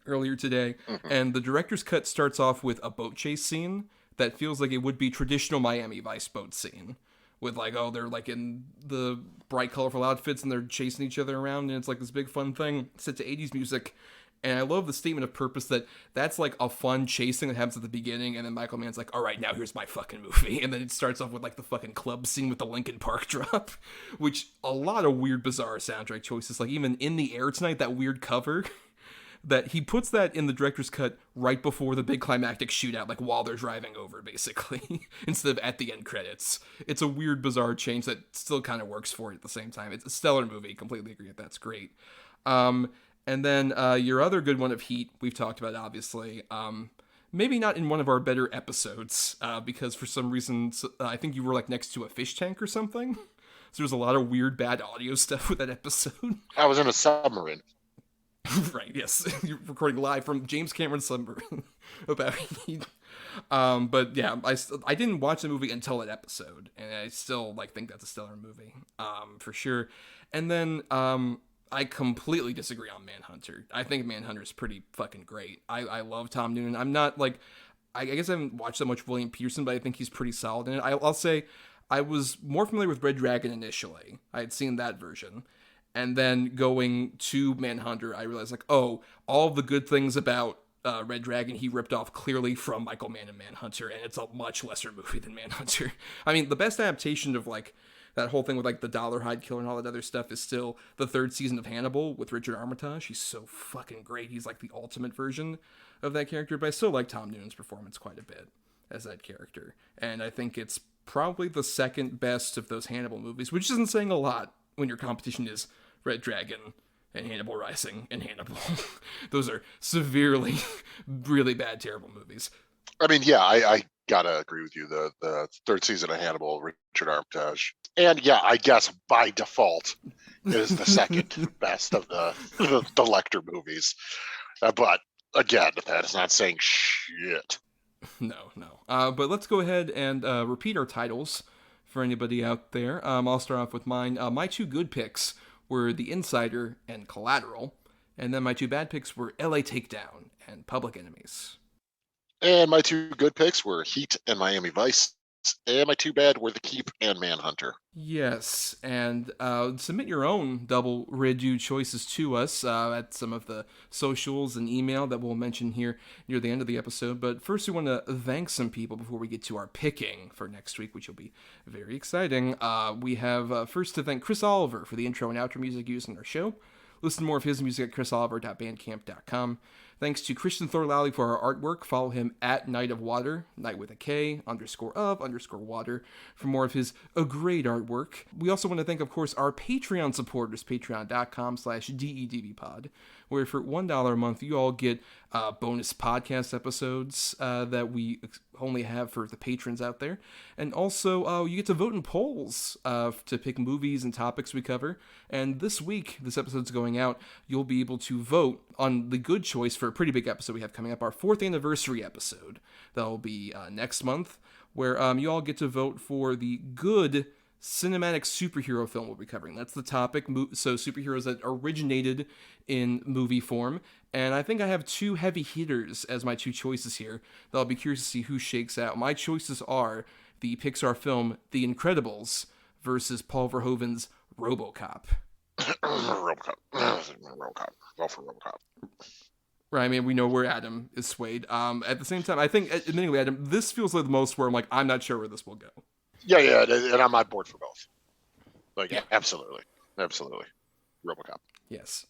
earlier today, and the director's cut starts off with a boat chase scene that feels like it would be traditional Miami Vice boat scene, with like, oh, they're like in the bright colorful outfits and they're chasing each other around, and it's like this big fun thing set to 80s music. And I love the statement of purpose that's like a fun chase thing that happens at the beginning, and then Michael Mann's like, all right, now here's my fucking movie. And then it starts off with like the fucking club scene with the Linkin Park drop, which a lot of weird, bizarre soundtrack choices. Like even In the Air Tonight, that weird cover, that he puts that in the director's cut right before the big climactic shootout, like while they're driving over, basically, instead of at the end credits. It's a weird, bizarre change that still kind of works for it at the same time. It's a stellar movie. Completely agree with that's great. And then your other good one of Heat, we've talked about, obviously. Maybe not in one of our better episodes, because for some reason, I think you were like next to a fish tank or something. So there's a lot of weird, bad audio stuff with that episode. I was in a submarine. Right, yes. You're recording live from James Cameron's submarine about Heat. But yeah, I didn't watch the movie until that episode, and I still like think that's a stellar movie, for sure. And then I completely disagree on Manhunter. I think Manhunter's pretty fucking great. I love Tom Noonan. I'm not like, I guess I haven't watched that much William Peterson, but I think he's pretty solid in it. I'll say I was more familiar with Red Dragon initially. I had seen that version. And then going to Manhunter, I realized like, oh, all the good things about Red Dragon he ripped off clearly from Michael Mann and Manhunter, and it's a much lesser movie than Manhunter. I mean, the best adaptation of like that whole thing with like the Dollarhide Killer and all that other stuff is still the third season of Hannibal with Richard Armitage. He's so fucking great. He's like the ultimate version of that character, but I still like Tom Noonan's performance quite a bit as that character. And I think it's probably the second best of those Hannibal movies, which isn't saying a lot when your competition is Red Dragon and Hannibal Rising and Hannibal. Those are severely, really bad, terrible movies. I mean, yeah, I gotta agree with you. The third season of Hannibal, Richard Armitage, and yeah, I guess by default is the second best of the Lecter movies. But again, that is not saying shit. No. But let's go ahead and repeat our titles for anybody out there. I'll start off with mine. My two good picks were The Insider and Collateral, and then my two bad picks were LA Takedown and Public Enemies. And my two good picks were Heat and Miami Vice, and my two bad were The Keep and Manhunter. Yes, and submit your own double redo choices to us at some of the socials and email that we'll mention here near the end of the episode. But first, we want to thank some people before we get to our picking for next week, which will be very exciting. We have first to thank Chris Oliver for the intro and outro music used in our show. Listen to more of his music at chrisoliver.bandcamp.com. Thanks to Christian Thorlally for our artwork. Follow him at Night of Water, night with a K, _of_water, for more of his great artwork. We also want to thank, of course, our Patreon supporters, patreon.com/DEDBpod, where for $1 a month, you all get bonus podcast episodes that we only have for the patrons out there. And also, you get to vote in polls to pick movies and topics we cover. And this week, this episode's going out, you'll be able to vote on the good choice for a pretty big episode we have coming up, our 4th anniversary episode. That'll be next month, where you all get to vote for the good cinematic superhero film we'll be covering. That's the topic. So superheroes that originated in movie form. And I think I have two heavy hitters as my two choices here that I'll be curious to see who shakes out. My choices are the Pixar film The Incredibles versus Paul Verhoeven's RoboCop. RoboCop. Go for RoboCop. Right, I mean, we know where Adam is swayed. At the same time, I think, admittingly, Adam, this feels like the most where I'm like, I'm not sure where this will go. Yeah, and I'm on board for both. Like, yeah, absolutely. RoboCop. Yes.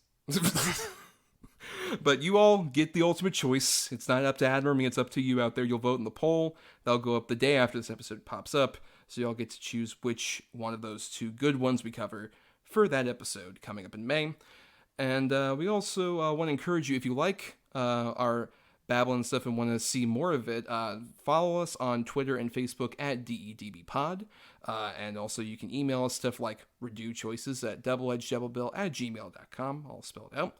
But you all get the ultimate choice. It's not up to Adam or me, it's up to you out there. You'll vote in the poll. That'll go up the day after this episode pops up. So you all get to choose which one of those two good ones we cover for that episode coming up in May. And we also want to encourage you, if you like our babbling stuff and want to see more of it, follow us on Twitter and Facebook at DEDBpod. And also you can email us stuff like redo choices at doubleedgedoublebill@gmail.com, all spelled out.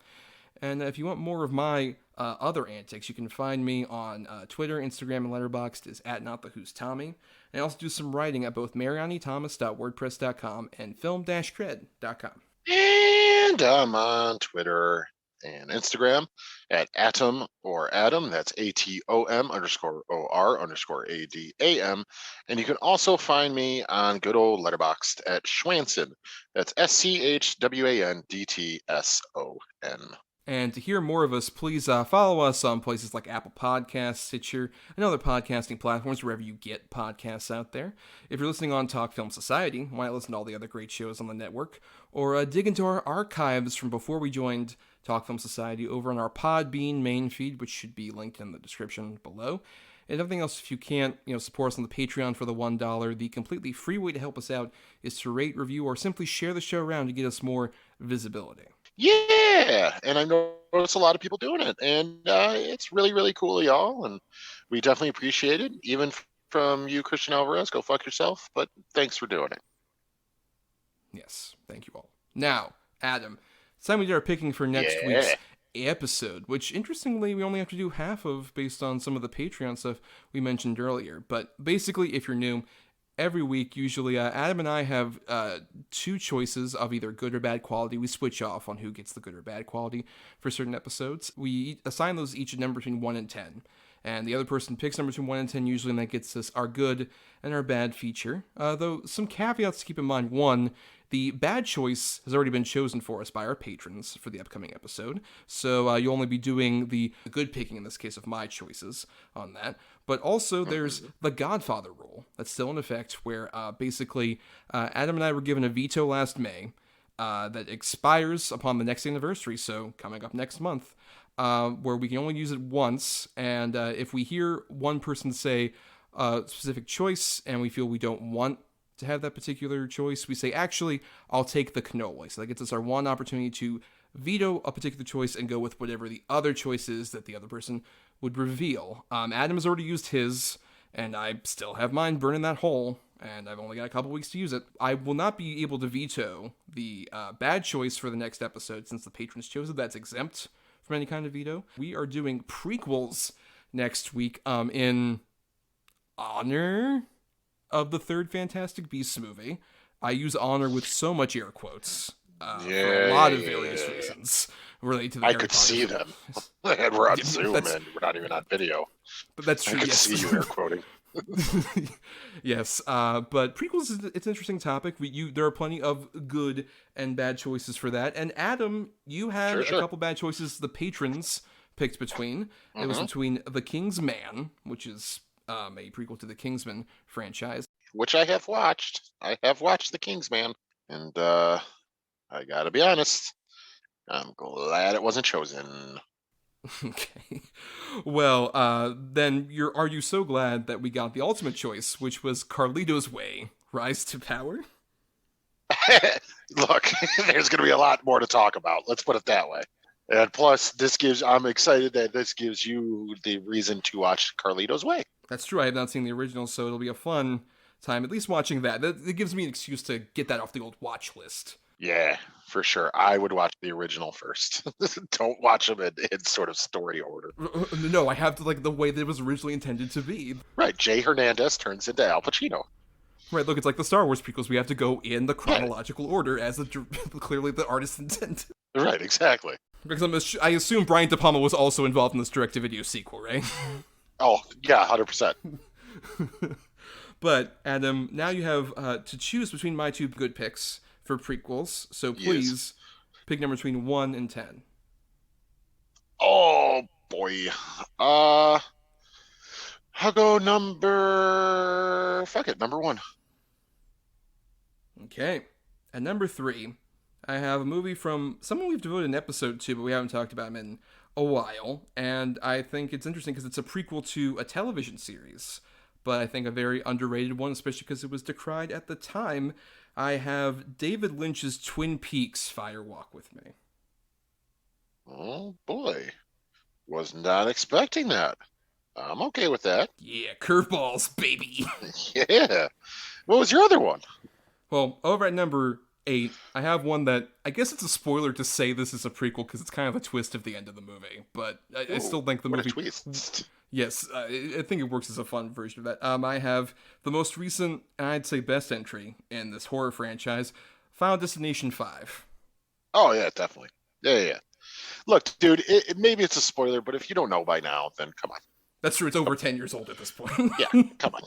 And if you want more of my other antics, you can find me on Twitter, Instagram, and Letterboxd is at NotTheWho'sTommy. And I also do some writing at both marianithomas.wordpress.com and film-cred.com. And I'm on Twitter and Instagram at Atom or Adam. That's ATOM_OR_ADAM. And you can also find me on good old Letterboxd at Schwanson. That's SCHWANDTSON. And to hear more of us, please follow us on places like Apple Podcasts, Stitcher, and other podcasting platforms, wherever you get podcasts out there. If you're listening on Talk Film Society, why not listen to all the other great shows on the network? Or dig into our archives from before we joined Talk Film Society over on our Podbean main feed, which should be linked in the description below. And everything else, if you can't, support us on the Patreon for the $1, the completely free way to help us out is to rate, review, or simply share the show around to get us more visibility. Yeah, and I noticed a lot of people doing it, and it's really, really cool, y'all, and we definitely appreciate it, even from you, Christian Alvarez. Go fuck yourself, but thanks for doing it. Yes, thank you all. Now, Adam, it's time we did our picking for next week's episode, which, interestingly, we only have to do half of based on some of the Patreon stuff we mentioned earlier, but basically, if you're new, every week, usually, Adam and I have two choices of either good or bad quality. We switch off on who gets the good or bad quality for certain episodes. We assign those each a number between 1 and 10. And the other person picks number between 1 and 10 usually, and that gets us our good and our bad feature. Though, some caveats to keep in mind. One, the bad choice has already been chosen for us by our patrons for the upcoming episode. So you'll only be doing the good picking, in this case, of my choices on that. But also, there's the Godfather rule that's still in effect, where basically Adam and I were given a veto last May that expires upon the next anniversary, so coming up next month, where we can only use it once. And if we hear one person say a specific choice and we feel we don't want to have that particular choice, we say, actually, I'll take the cannoli. So that gets us our one opportunity to veto a particular choice and go with whatever the other choice is that the other person would reveal. Adam has already used his, and I still have mine burning that hole, and I've only got a couple weeks to use it. I will not be able to veto the bad choice for the next episode, since the patrons chose it. That's exempt from any kind of veto. We are doing prequels next week in honor of the third Fantastic Beasts movie. I use honor with so much air quotes for a lot of various reasons related to the I could see them. And we're on Zoom, and we're not even on video. But that's true. I could see you air quoting. Yes, but prequels, it's an interesting topic. There are plenty of good and bad choices for that. And Adam, you had a couple bad choices the patrons picked between. It was between The King's Man, which is a prequel to the Kingsman franchise, which I have watched. I have watched The King's Man, and I gotta be honest, I'm glad it wasn't chosen. Okay. Well, then are you so glad that we got the ultimate choice, which was Carlito's Way, Rise to Power? Look, there's going to be a lot more to talk about. Let's put it that way. And plus, I'm excited that this gives you the reason to watch Carlito's Way. That's true. I have not seen the original, so it'll be a fun time, at least watching that. It gives me an excuse to get that off the old watch list. Yeah, for sure. I would watch the original first. Don't watch them in sort of story order. No, I have to like the way that it was originally intended to be. Right, Jay Hernandez turns into Al Pacino. Right, look, it's like the Star Wars prequels. We have to go in the chronological order as clearly the artist intended. Right, exactly. Because I assume Brian De Palma was also involved in this direct-to-video sequel, right? Oh, yeah, 100%. But, Adam, now you have to choose between my two good picks for prequels, so please pick number between 1 and 10. Oh, boy. I'll go number 1. Okay. At number 3, I have a movie from someone we've devoted an episode to, but we haven't talked about him in a while, and I think it's interesting because it's a prequel to a television series, but I think a very underrated one, especially because it was decried at the time. I have David Lynch's Twin Peaks Fire Walk with Me. Oh, boy. Was not expecting that. I'm okay with that. Yeah, curveballs, baby. Yeah. What was your other one? Well, over at number 8, I have one that, I guess it's a spoiler to say this is a prequel because it's kind of a twist of the end of the movie, but I still think the movie... What a twist. Yes, I think it works as a fun version of that. I have the most recent, and I'd say best entry in this horror franchise, Final Destination 5. Oh, yeah, definitely. Yeah. Look, dude, maybe it's a spoiler, but if you don't know by now, then come on. That's true, it's over 10 years old at this point. Yeah, come on.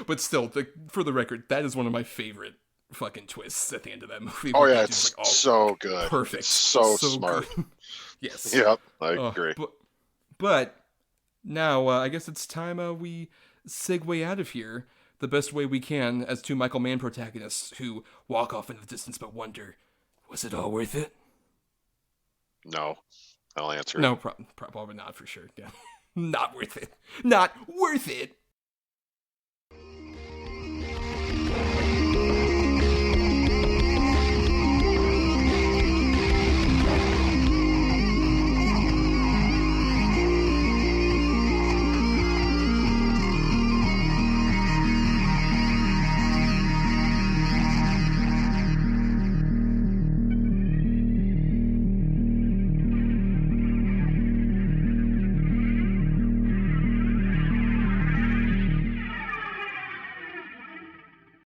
But still, for the record, that is one of my favorite fucking twists at the end of that movie. Oh, yeah, it's so good. Perfect. It's so smart. Yes. Yep, I agree. But now I guess it's time we segue out of here the best way we can as two Michael Mann protagonists who walk off into the distance but wonder, was it all worth it? No, I'll answer it. No, probably not for sure. Yeah, not worth it. Not worth it.